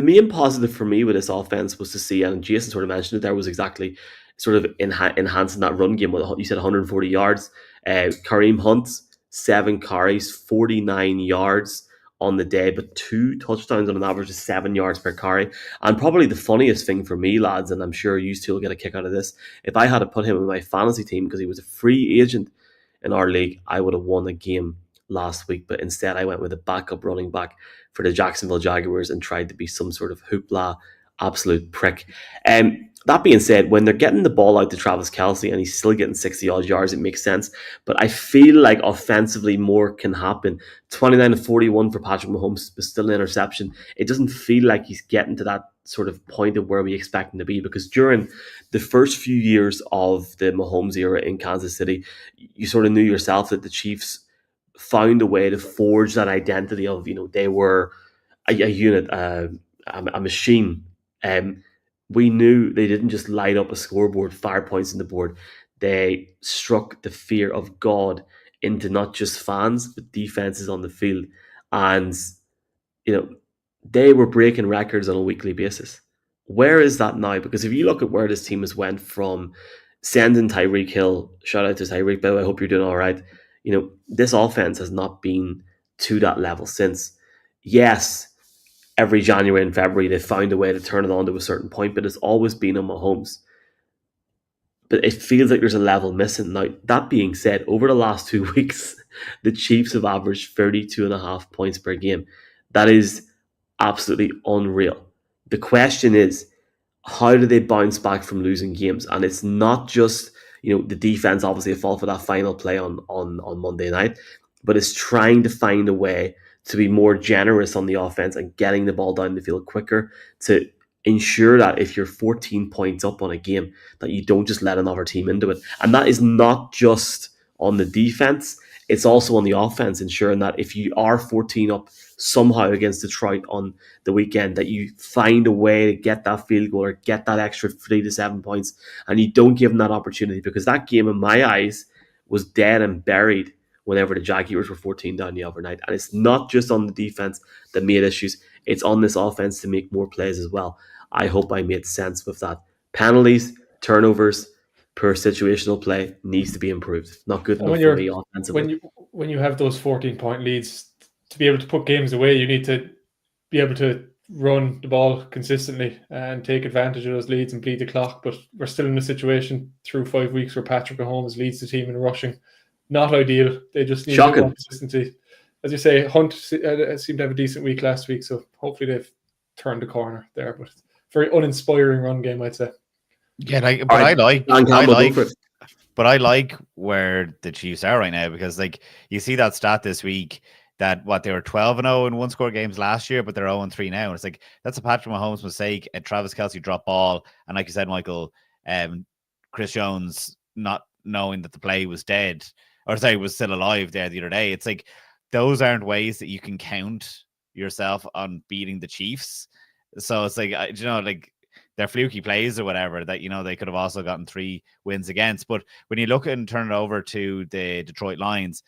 main positive for me with this offense was to see, and Jason sort of mentioned it, there was exactly sort of enhancing that run game. You said 140 yards. Kareem Hunt, 7 carries, 49 yards on the day, but 2 touchdowns on an average of 7 yards per carry. And probably the funniest thing for me, lads, and I'm sure you two will get a kick out of this, if I had to put him in my fantasy team because he was a free agent in our league, I would have won a game last week. But instead, I went with a backup running back for the Jacksonville Jaguars and tried to be some sort of hoopla absolute prick. That being said, when they're getting the ball out to Travis Kelce and he's still getting 60-odd yards, it makes sense. But I feel like offensively more can happen. 29-41 for Patrick Mahomes, but still an interception. It doesn't feel like he's getting to that sort of point of where we expect him to be, because during the first few years of the Mahomes era in Kansas City, you sort of knew yourself that the Chiefs found a way to forge that identity of, they were a unit, a machine. We knew they didn't just light up a scoreboard, fire points in the board. They struck the fear of God into not just fans, but defenses on the field. And, they were breaking records on a weekly basis. Where is that now? Because if you look at where this team has went from sending Tyreek Hill, shout out to Tyreek, by the way, I hope you're doing all right. This offense has not been to that level since. Yes, every January and February, they found a way to turn it on to a certain point, but it's always been on Mahomes. But it feels like there's a level missing. Now, that being said, over the last 2 weeks, the Chiefs have averaged 32.5 points per game. That is absolutely unreal. The question is, how do they bounce back from losing games? And it's not just, the defense obviously fall for that final play on Monday night, but it's trying to find a way to be more generous on the offense and getting the ball down the field quicker to ensure that if you're 14 points up on a game, that you don't just let another team into it. And that is not just on the defense, it's also on the offense, ensuring that if you are 14 up somehow against Detroit on the weekend, that you find a way to get that field goal or get that extra 3 to 7 points, and you don't give them that opportunity, because that game in my eyes was dead and buried whenever the Jaguars were 14 down the other night. And it's not just on the defense that made issues, it's on this offense to make more plays as well. I hope I made sense with that. Penalties, turnovers, poor situational play needs to be improved. Not good enough for me offensively. When you have those 14-point leads, to be able to put games away, you need to be able to run the ball consistently and take advantage of those leads and bleed the clock. But we're still in a situation through 5 weeks where Patrick Mahomes leads the team in rushing. Not ideal. They just need more consistency. As you say, Hunt seemed to have a decent week last week, so hopefully they've turned the corner there. But very uninspiring run game, I'd say. Yeah, but I like where the Chiefs are right now, because you see that stat this week that they were 12-0 in one-score games last year, but they're 0-3 now. And it's that's a Patrick Mahomes mistake, and Travis Kelce drop ball, and like you said, Michael, Chris Jones not knowing that the play was dead, or sorry, was still alive there the other day. It's those aren't ways that you can count yourself on beating the Chiefs. So it's they're fluky plays or whatever that, they could have also gotten 3 wins against. But when you look and turn it over to the Detroit Lions,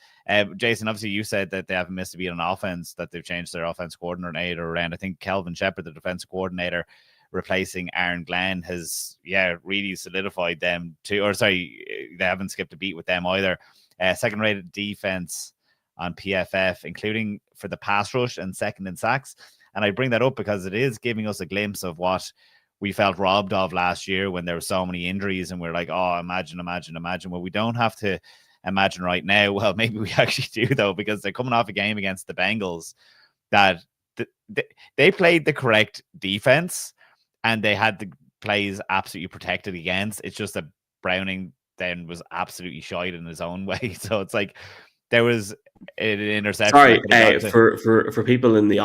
Jason, obviously you said that they haven't missed a beat on offense, that they've changed their offense coordinator around. I think Kelvin Shepherd, the defensive coordinator, replacing Aaron Glenn, has really solidified them they haven't skipped a beat with them either. Second rated defense on PFF, including for the pass rush and second in sacks. And I bring that up because it is giving us a glimpse of what we felt robbed of last year when there were so many injuries, and we're like, oh, imagine. Well, we don't have to imagine right now. Well, maybe we actually do, though, because they're coming off a game against the Bengals that they played the correct defense and they had the plays absolutely protected against. It's just that Browning then was absolutely shite in his own way. So it's there was an interception. Sorry, for people in the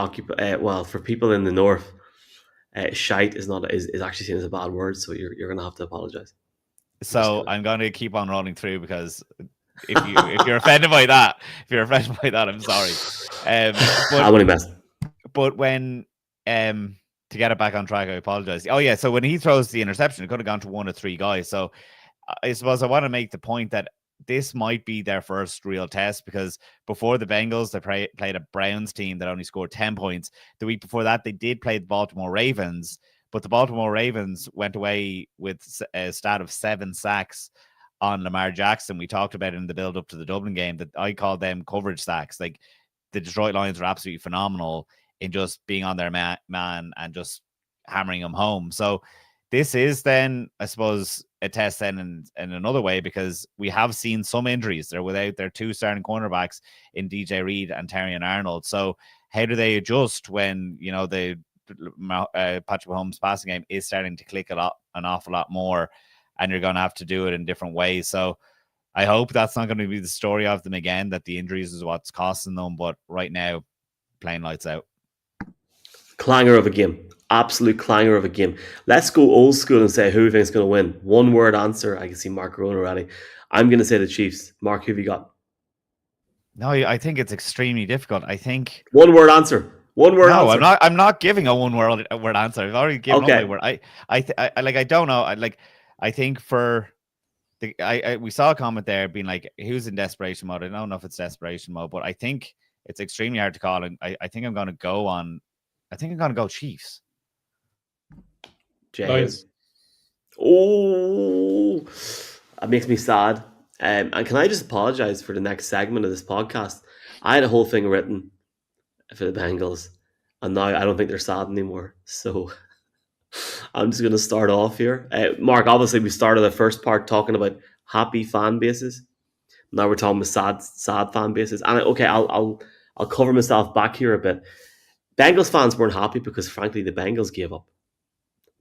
for people in the north, shite is actually seen as a bad word, so you're gonna have to apologize. So I'm going to keep on rolling through because if you're offended by that, I'm sorry. I'm only messing. But when to get it back on track, I apologize. Oh yeah, so when he throws the interception, it could have gone to one of three guys. So I suppose I want to make the point that this might be their first real test, because before the Bengals, they played a Browns team that only scored 10 points. The week before that, they did play the Baltimore Ravens, but the Baltimore Ravens went away with a stat of 7 sacks on Lamar Jackson. We talked about it in the build up to the Dublin game, that I called them coverage sacks. Like, the Detroit Lions were absolutely phenomenal in just being on their man and just hammering them home. So this is then, I suppose, a test then in another way, because we have seen some injuries. They're without their 2 starting cornerbacks in DJ Reed and Terrion Arnold. So how do they adjust when, the Patrick Mahomes passing game is starting to click an awful lot more, and you're going to have to do it in different ways. So I hope that's not going to be the story of them again, that the injuries is what's costing them. But right now, playing lights out. Clanger of a game. Absolute clanger of a game. Let's go old school and say who we think is going to win. One word answer. I can see Mark rolling already. I'm going to say the Chiefs. Mark, who have you got? No, I think it's extremely difficult. I think one word answer. One word answer. No, I'm not giving a one word answer. I've already given my word. I don't know. I think for we saw a comment there being like, who's in desperation mode? I don't know if it's desperation mode, but I think it's extremely hard to call. And I think I'm going to go Chiefs. James. Oh, that makes me sad. And can I just apologize for the next segment of this podcast? I had a whole thing written for the Bengals, and now I don't think they're sad anymore. So I'm just going to start off here. Mark, obviously we started the first part talking about happy fan bases. Now we're talking about sad fan bases. And I'll cover myself back here a bit. Bengals fans weren't happy because, frankly, the Bengals gave up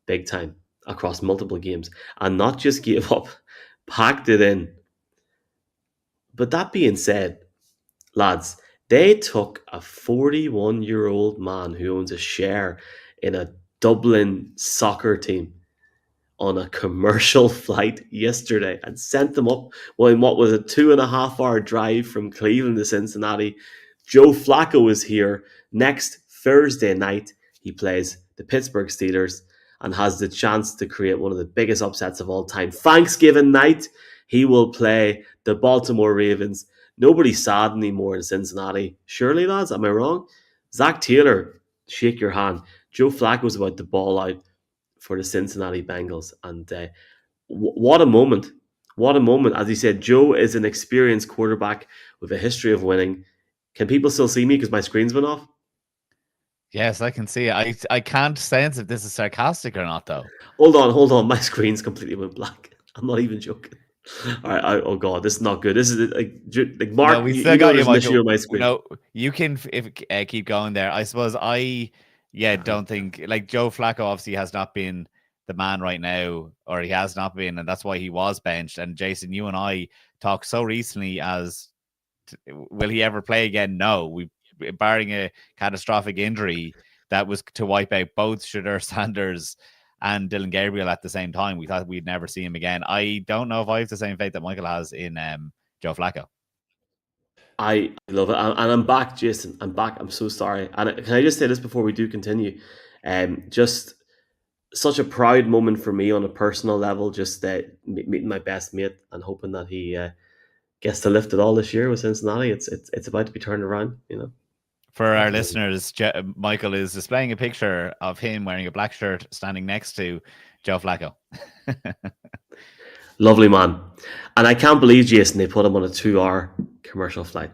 big time across multiple games, and not just gave up, packed it in. But that being said, lads, they took a 41-year-old man who owns a share in a Dublin soccer team on a commercial flight yesterday and sent them up in what was a 2.5-hour drive from Cleveland to Cincinnati. Joe Flacco is here. Next Thursday night, he plays the Pittsburgh Steelers and has the chance to create one of the biggest upsets of all time. Thanksgiving night, he will play the Baltimore Ravens. Nobody's sad anymore in Cincinnati. Surely, lads? Am I wrong? Zach Taylor, shake your hand. Joe Flacco's about to ball out for the Cincinnati Bengals. And what a moment. What a moment. As he said, Joe is an experienced quarterback with a history of winning. Can people still see me because my screen's been off? Yes, I can see it. I can't sense if this is sarcastic or not, though. Hold on. My screen's completely went black. I'm not even joking. All right. Oh God, this is not good. This is like Mark. No, we still got you, Michael. My screen. No, you can keep going there. I suppose don't think, like, Joe Flacco obviously has not been the man right now, or he has not been, and that's why he was benched. And Jason, you and I talked so recently as will he ever play again? No, barring a catastrophic injury that was to wipe out both Shedeur Sanders and Dylan Gabriel at the same time. We thought we'd never see him again. I don't know if I have the same faith that Michael has in Joe Flacco. I love it. And I'm back, Jason. I'm back. I'm so sorry. And can I just say this before we do continue? Just such a proud moment for me on a personal level, just meeting my best mate and hoping that he gets to lift it all this year with Cincinnati. It's about to be turned around, For our listeners, Michael is displaying a picture of him wearing a black shirt standing next to Joe Flacco. Lovely man. And I can't believe, Jason, they put him on a 2-hour commercial flight.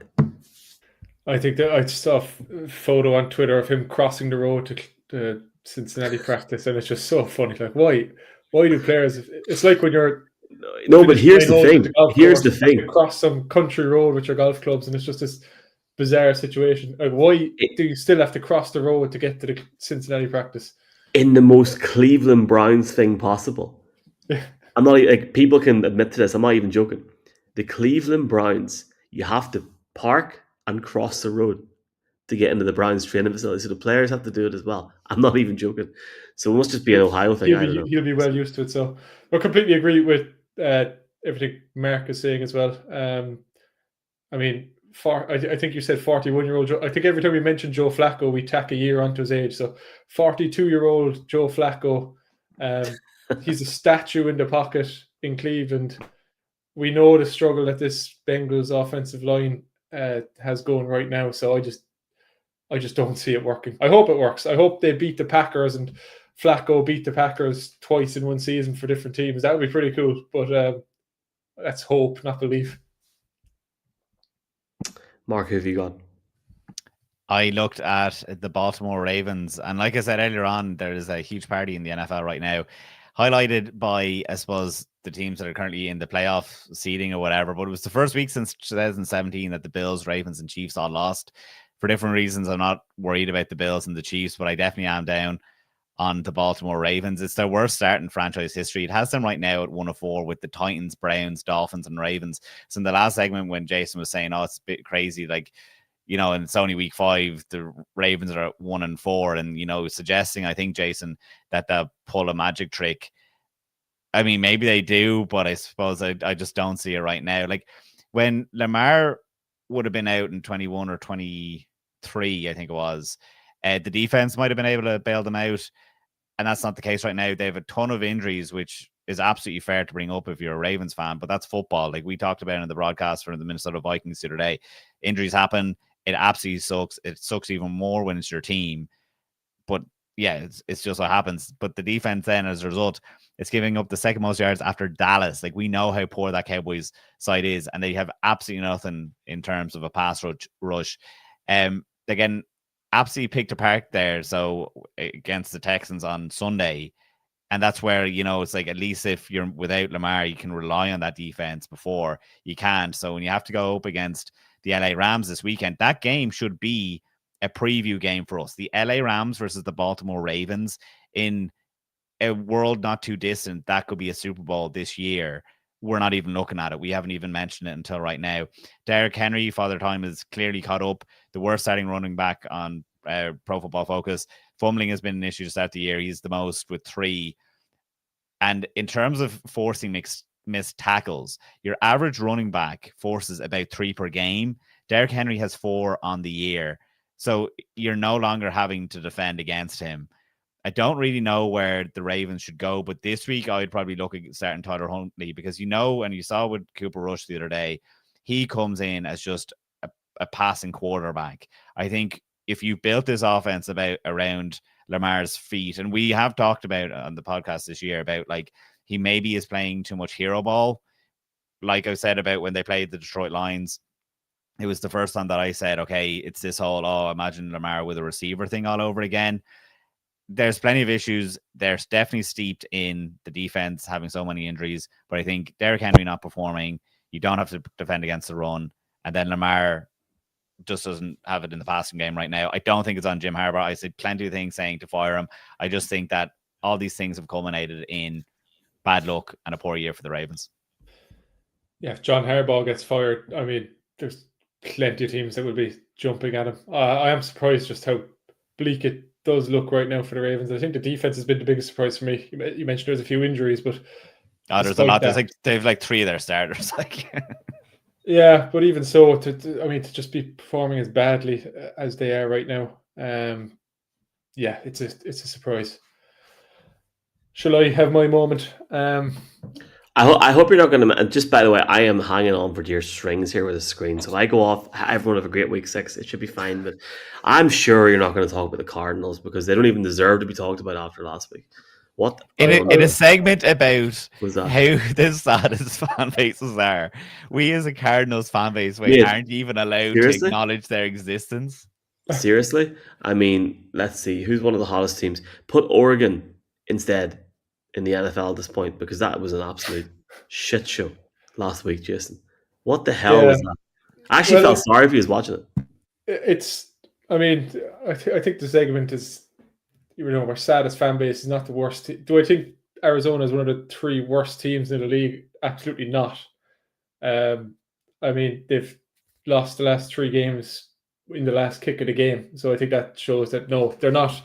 I think that I saw a photo on Twitter of him crossing the road to Cincinnati practice, and it's just so funny. Like, why do players? It's like when you're but here's the thing. Across some country road with your golf clubs, and it's just this bizarre situation. Like, why do you still have to cross the road to get to the Cincinnati practice? In the most Cleveland Browns thing possible. I'm not like, people can admit to this. I'm not even joking. The Cleveland Browns, you have to park and cross the road to get into the Browns training facility. So the players have to do it as well. I'm not even joking. So it must just be an Ohio thing. He'll be well used to it. So I completely agree with everything Mark is saying as well. I mean, I think you said 41-year-old Joe. I think every time we mention Joe Flacco, we tack a year onto his age. So 42-year-old Joe Flacco, he's a statue in the pocket in Cleveland. We know the struggle that this Bengals offensive line has going right now. So I just don't see it working. I hope it works. I hope they beat the Packers and Flacco beat the Packers twice in one season for different teams. That would be pretty cool. But let's hope, not believe. Mark, who have you got? I looked at the Baltimore Ravens, and like I said earlier on, there is a huge party in the NFL right now, highlighted by, I suppose, the teams that are currently in the playoff seeding or whatever. But it was the first week since 2017 that the Bills, Ravens, and Chiefs all lost. For different reasons, I'm not worried about the Bills and the Chiefs, but I definitely am down on the Baltimore Ravens. It's their worst start in franchise history. It has them right now at 1-4 with the Titans, Browns, Dolphins, and Ravens. So in the last segment when Jason was saying, oh, it's a bit crazy, like, you know, and it's only week 5, the Ravens are at 1-4, and, you know, suggesting, I think, Jason, that they'll pull a magic trick. I mean, maybe they do, but I suppose I just don't see it right now. Like, when Lamar would have been out in 21 or 23, I think it was, the defense might have been able to bail them out, and that's not the case right now. They have a ton of injuries, which is absolutely fair to bring up if you're a Ravens fan, but that's football. Like we talked about in the broadcast for the Minnesota Vikings the other day, injuries happen. It absolutely sucks. It sucks even more when it's your team. But yeah, it's just what happens. But the defense then, as a result, it's giving up the second most yards after Dallas. Like we know how poor that Cowboys side is, and they have absolutely nothing in terms of a pass rush. Again, absolutely picked apart there. So against the Texans on Sunday. And that's where, you know, it's like, at least if you're without Lamar, you can rely on that defense. Before you can't. So when you have to go up against the LA Rams this weekend, that game should be a preview game for us. The LA Rams versus the Baltimore Ravens, in a world not too distant, that could be a Super Bowl this year. We're not even looking at it. We haven't even mentioned it until right now. Derrick Henry, Father Time, is clearly caught up. The worst starting running back on Pro Football Focus. Fumbling has been an issue to start the year. He's the most with 3. And in terms of forcing missed tackles, your average running back forces about 3 per game. Derrick Henry has 4 on the year. So you're no longer having to defend against him. I don't really know where the Ravens should go, but this week I would probably look at starting Tyler Huntley, because, you know, and you saw with Cooper Rush the other day, he comes in as just a passing quarterback. I think if you built this offense around Lamar's feet, and we have talked about on the podcast this year about, like, he maybe is playing too much hero ball. Like I said about when they played the Detroit Lions, it was the first time that I said, okay, it's this whole, imagine Lamar with a receiver thing all over again. There's plenty of issues. They're definitely steeped in the defense having so many injuries, but I think Derrick Henry not performing, you don't have to defend against the run, and then Lamar just doesn't have it in the passing game right now. I don't think it's on Jim Harbaugh. I said plenty of things saying to fire him. I just think that all these things have culminated in bad luck and a poor year for the Ravens. Yeah, if John Harbaugh gets fired, I mean, there's plenty of teams that will be jumping at him. I am surprised just how bleak it does look right now for the Ravens. I think the defense has been the biggest surprise for me. You mentioned there's a few injuries, but there's a lot. They've like 3 of their starters. Yeah, but even so, to just be performing as badly as they are right now, yeah, it's a surprise. Shall I have my moment? I hope you're not going to. Just by the way, I am hanging on for dear strings here with the screen. So if I go off, everyone have a great week 6. It should be fine. But I'm sure you're not going to talk about the Cardinals, because they don't even deserve to be talked about after last week. What in a segment about how the saddest fan bases are, we as a Cardinals fan base aren't even allowed to acknowledge their existence. Seriously? I mean, let's see. Who's one of the hottest teams? Put Oregon instead in the NFL at this point, because that was an absolute shit show last week, Jason. What the hell was that? I actually felt sorry if he was watching it. I think the segment is, our saddest fan base is not the worst. Do I think Arizona is one of the 3 worst teams in the league? Absolutely not. They've lost the last 3 games in the last kick of the game. So I think that shows that, no, they're not,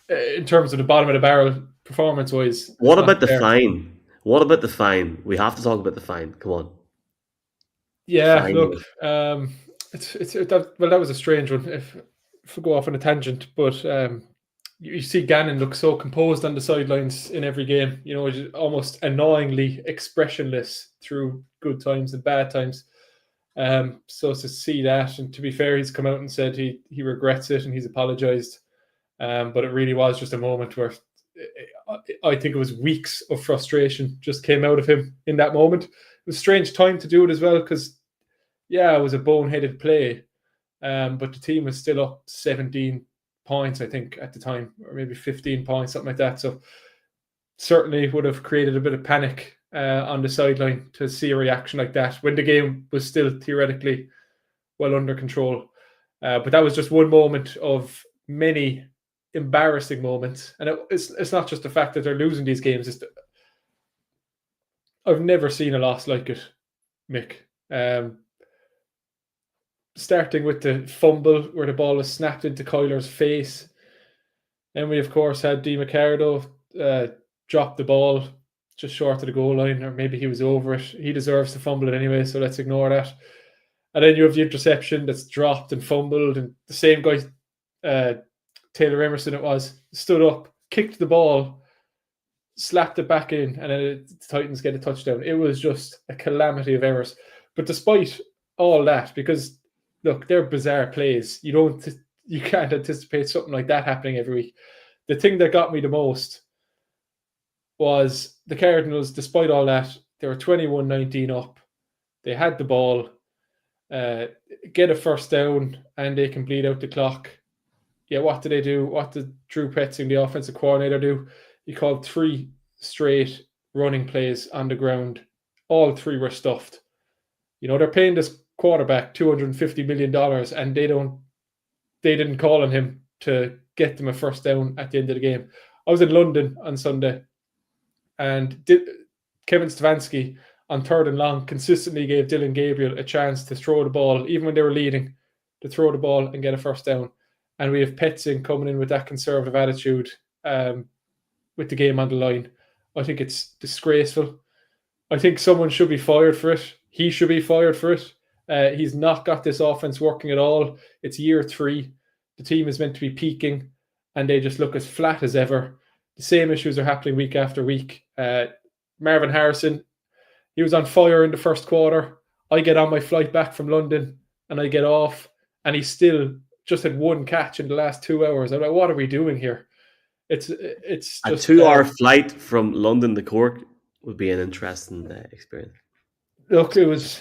in terms of the bottom of the barrel performance-wise. What about the fine? What about the fine? We have to talk about the fine. Come on. Yeah, finding look, it. that was a strange one. If we go off on a tangent, but you see Gannon look so composed on the sidelines in every game. You know, just almost annoyingly expressionless through good times and bad times. So to see that, and to be fair, he's come out and said he regrets it and he's apologized. But it really was just a moment where I think it was weeks of frustration just came out of him in that moment. It was a strange time to do it as well because, yeah, it was a boneheaded play, but the team was still up 17 points, I think, at the time, or maybe 15 points, something like that. So certainly would have created a bit of panic on the sideline to see a reaction like that when the game was still theoretically well under control. But that was just one moment of many embarrassing moments, and it's not just the fact that they're losing these games. I've never seen a loss like it, Mick. Starting with the fumble where the ball was snapped into Kyler's face, and we of course had Di Ricciardo drop the ball just short of the goal line, or maybe he was over it. He deserves to fumble it anyway, so let's ignore that. And then you have the interception that's dropped and fumbled, and the same guy, Taylor Emerson it was, stood up, kicked the ball, slapped it back in, and then the Titans get a touchdown. It was just a calamity of errors. But despite all that, because look, they're bizarre plays. You can't anticipate something like that happening every week. The thing that got me the most was the Cardinals, despite all that, they were 21-19 up. They had the ball, get a first down, and they can bleed out the clock. Yeah, what did they do? What did Drew Petzing, the offensive coordinator, do? He called 3 straight running plays on the ground. All 3 were stuffed. You know, they're paying this quarterback $250 million, and they didn't call on him to get them a first down at the end of the game. I was in London on Sunday, and Kevin Stefanski on 3rd and long consistently gave Dylan Gabriel a chance to throw the ball, even when they were leading, to throw the ball and get a first down. And we have Petzing coming in with that conservative attitude with the game on the line. I think it's disgraceful. I think someone should be fired for it. He should be fired for it. He's not got this offense working at all. It's year 3. The team is meant to be peaking, and they just look as flat as ever. The same issues are happening week after week. Marvin Harrison, he was on fire in the first quarter. I get on my flight back from London, and I get off, and he still just had 1 catch in the last 2 hours. I'm like, what are we doing here? It's just a 2-hour flight from London to Cork would be an interesting experience. Look, it was.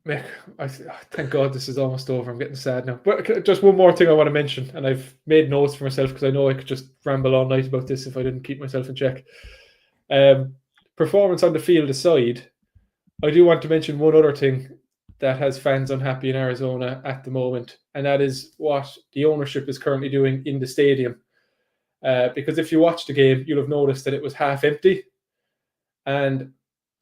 Thank God this is almost over. I'm getting sad now. But just one more thing I want to mention, and I've made notes for myself because I know I could just ramble all night about this if I didn't keep myself in check. Performance on the field aside, I do want to mention one other thing that has fans unhappy in Arizona at the moment, and that is what the ownership is currently doing in the stadium. Because if you watch the game, you'll have noticed that it was half empty, and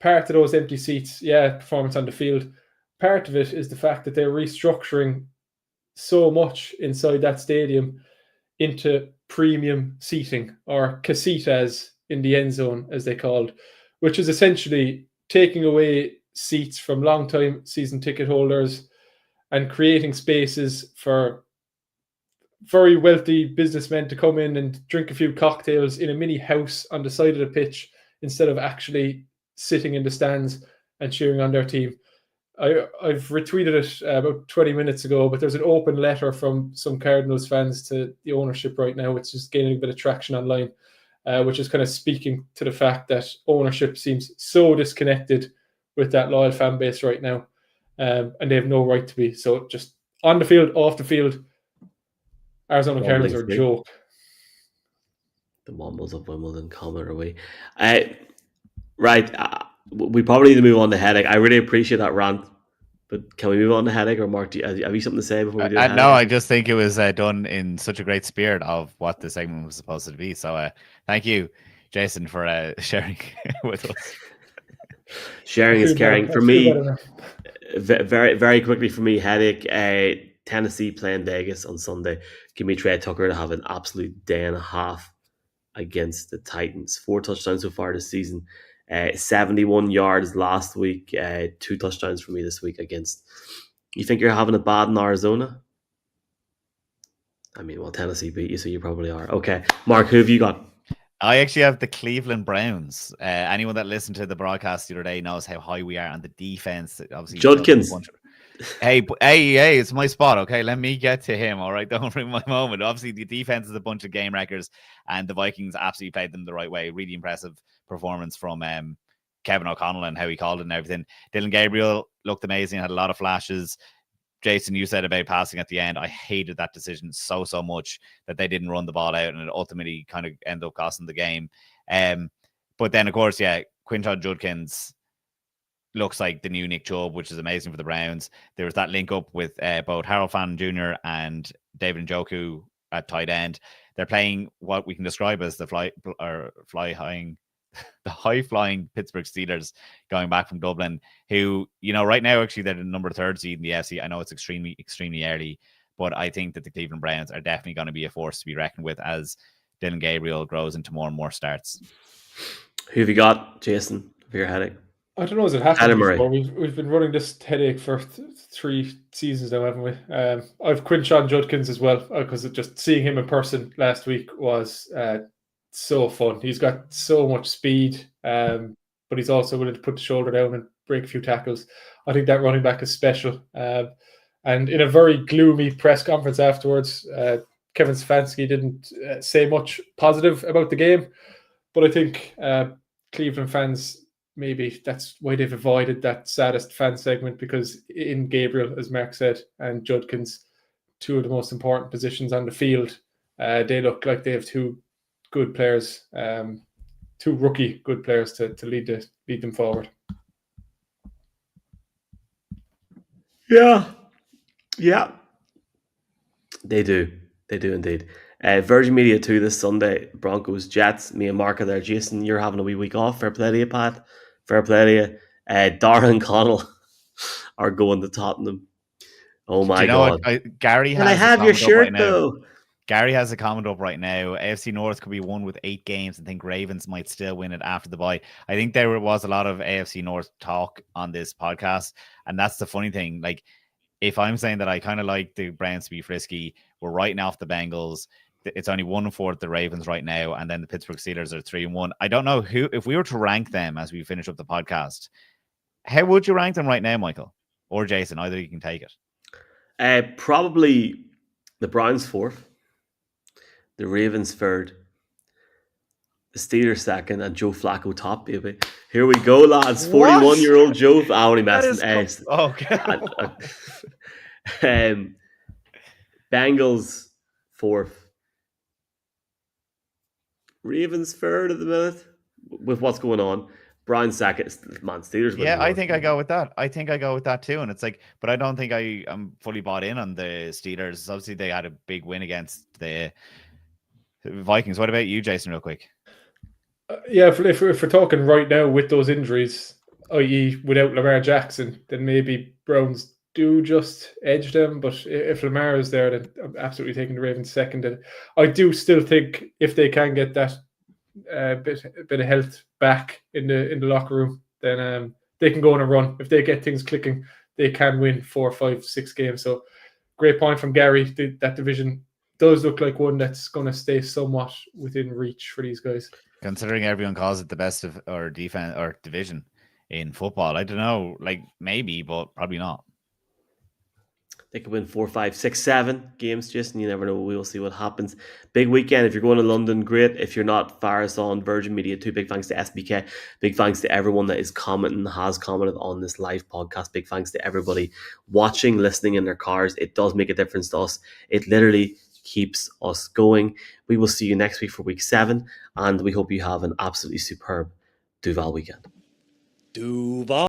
part of those empty seats, performance on the field, part of it is the fact that they're restructuring so much inside that stadium into premium seating, or casitas in the end zone, as they called, which is essentially taking away seats from long-time season ticket holders and creating spaces for very wealthy businessmen to come in and drink a few cocktails in a mini house on the side of the pitch instead of actually sitting in the stands and cheering on their team. I've retweeted it about 20 minutes ago, but there's an open letter from some Cardinals fans to the ownership right now, which is gaining a bit of traction online, which is kind of speaking to the fact that ownership seems so disconnected with that loyal fan base right now, and they have no right to be. So just on the field, off the field, Arizona Cardinals are a joke. The Mumbles of Wimbledon coming our way. Right. We probably need to move on to Headache. I really appreciate that rant, but can we move on to Headache? Or Mark, have you something to say before we do that? No, I just think it was done in such a great spirit of what the segment was supposed to be. So thank you, Jason, for sharing with us. Sharing is caring. For me, very, very quickly for me, Headache, Tennessee playing Vegas on Sunday. Give me Trey Tucker to have an absolute day and a half against the Titans. 4 touchdowns so far this season. 71 yards last week, 2 touchdowns for me this week against. You think you're having it bad in Arizona? I mean, well, Tennessee beat you, so you probably are. Okay, Mark, who have you got? I actually have the Cleveland Browns. Anyone that listened to the broadcast the other day knows how high we are on the defense. Obviously, Judkins. Hey, it's my spot. Okay, let me get to him. All right, don't bring my moment. Obviously, the defense is a bunch of game wreckers, and the Vikings absolutely played them the right way. Really impressive performance from Kevin O'Connell and how he called it and everything. Dylan Gabriel looked amazing, had a lot of flashes. Jason, you said about passing at the end. I hated that decision so much that they didn't run the ball out, and it ultimately kind of ended up costing the game. But then, of course, Quinton Judkins looks like the new Nick Chubb, which is amazing for the Browns. There was that link up with both Harold Fannin Jr. and David Njoku at tight end. They're playing what we can describe as the high-flying Pittsburgh Steelers going back from Dublin, who, right now, actually, they're the number 3rd seed in the FC. I know it's extremely, extremely early, but I think that the Cleveland Browns are definitely going to be a force to be reckoned with as Dylan Gabriel grows into more and more starts. Who have you got, Jason, for your headache? I don't know, has it happened before? We've been running this headache for 3 seasons now, haven't we? I've Quinton Judkins as well, because just seeing him in person last week was so fun. He's got so much speed, but he's also willing to put the shoulder down and break a few tackles. I think that running back is special. And in a very gloomy press conference afterwards, Kevin Stefanski didn't say much positive about the game, but I think Cleveland fans, maybe that's why they've avoided that saddest fan segment, because in Gabriel, as Mark said, and Judkins, 2 of the most important positions on the field, they look like they have 2 good players, 2 rookie good players to lead them forward. Yeah, they do indeed. Virgin Media 2 this Sunday, Broncos, Jets. Me and Mark are there. Jason, you're having a wee week off. Fair play to you, Pat. Fair play to you. Dara and Connell are going to Tottenham. Oh my God. Gary has I have your shirt though. Gary has a comment up right now. AFC North could be won with 8 games. I think Ravens might still win it after the bye. I think there was a lot of AFC North talk on this podcast, and that's the funny thing. Like, if I'm saying that I kind of like the Browns to be frisky, we're writing off the Bengals. It's only 1-4 at the Ravens right now, and then the Pittsburgh Steelers are 3-1. I don't know if we were to rank them as we finish up the podcast, how would you rank them right now, Michael or Jason? Either you can take it. Probably the Browns 4th, the Ravens 3rd, the Steelers 2nd, and Joe Flacco top, baby. Here we go, lads. 41-year-old Joe. I only messing. Okay. Bengals 4th, Ravens 3rd at the minute with what's going on. Browns 2nd, man. Steelers. Yeah, I think I go with that. I think I go with that too. And it's like, but I don't think I'm fully bought in on the Steelers. Obviously, they had a big win against the Vikings. What about you, Jason, real quick? If we're talking right now with those injuries, i.e. without Lamar Jackson, then maybe Browns do just edge them. But if Lamar is there, then I'm absolutely taking the Ravens 2nd. And I do still think if they can get that bit of health back in the locker room, then they can go on a run. If they get things clicking, they can win 4, 5, 6 games. So great point from Gary. That division does look like one that's going to stay somewhat within reach for these guys. Considering everyone calls it the best of or defense or division in football, I don't know, like maybe, but probably not. They could win 4, 5, 6, 7 games, Jason. You never know. We will see what happens. Big weekend. If you're going to London, great. If you're not, fire us on Virgin Media 2. Big thanks to SBK. Big thanks to everyone that is commenting, has commented on this live podcast. Big thanks to everybody watching, listening in their cars. It does make a difference to us. It literally keeps us going. We will see you next week for week 7, and we hope you have an absolutely superb Duval weekend. Duval.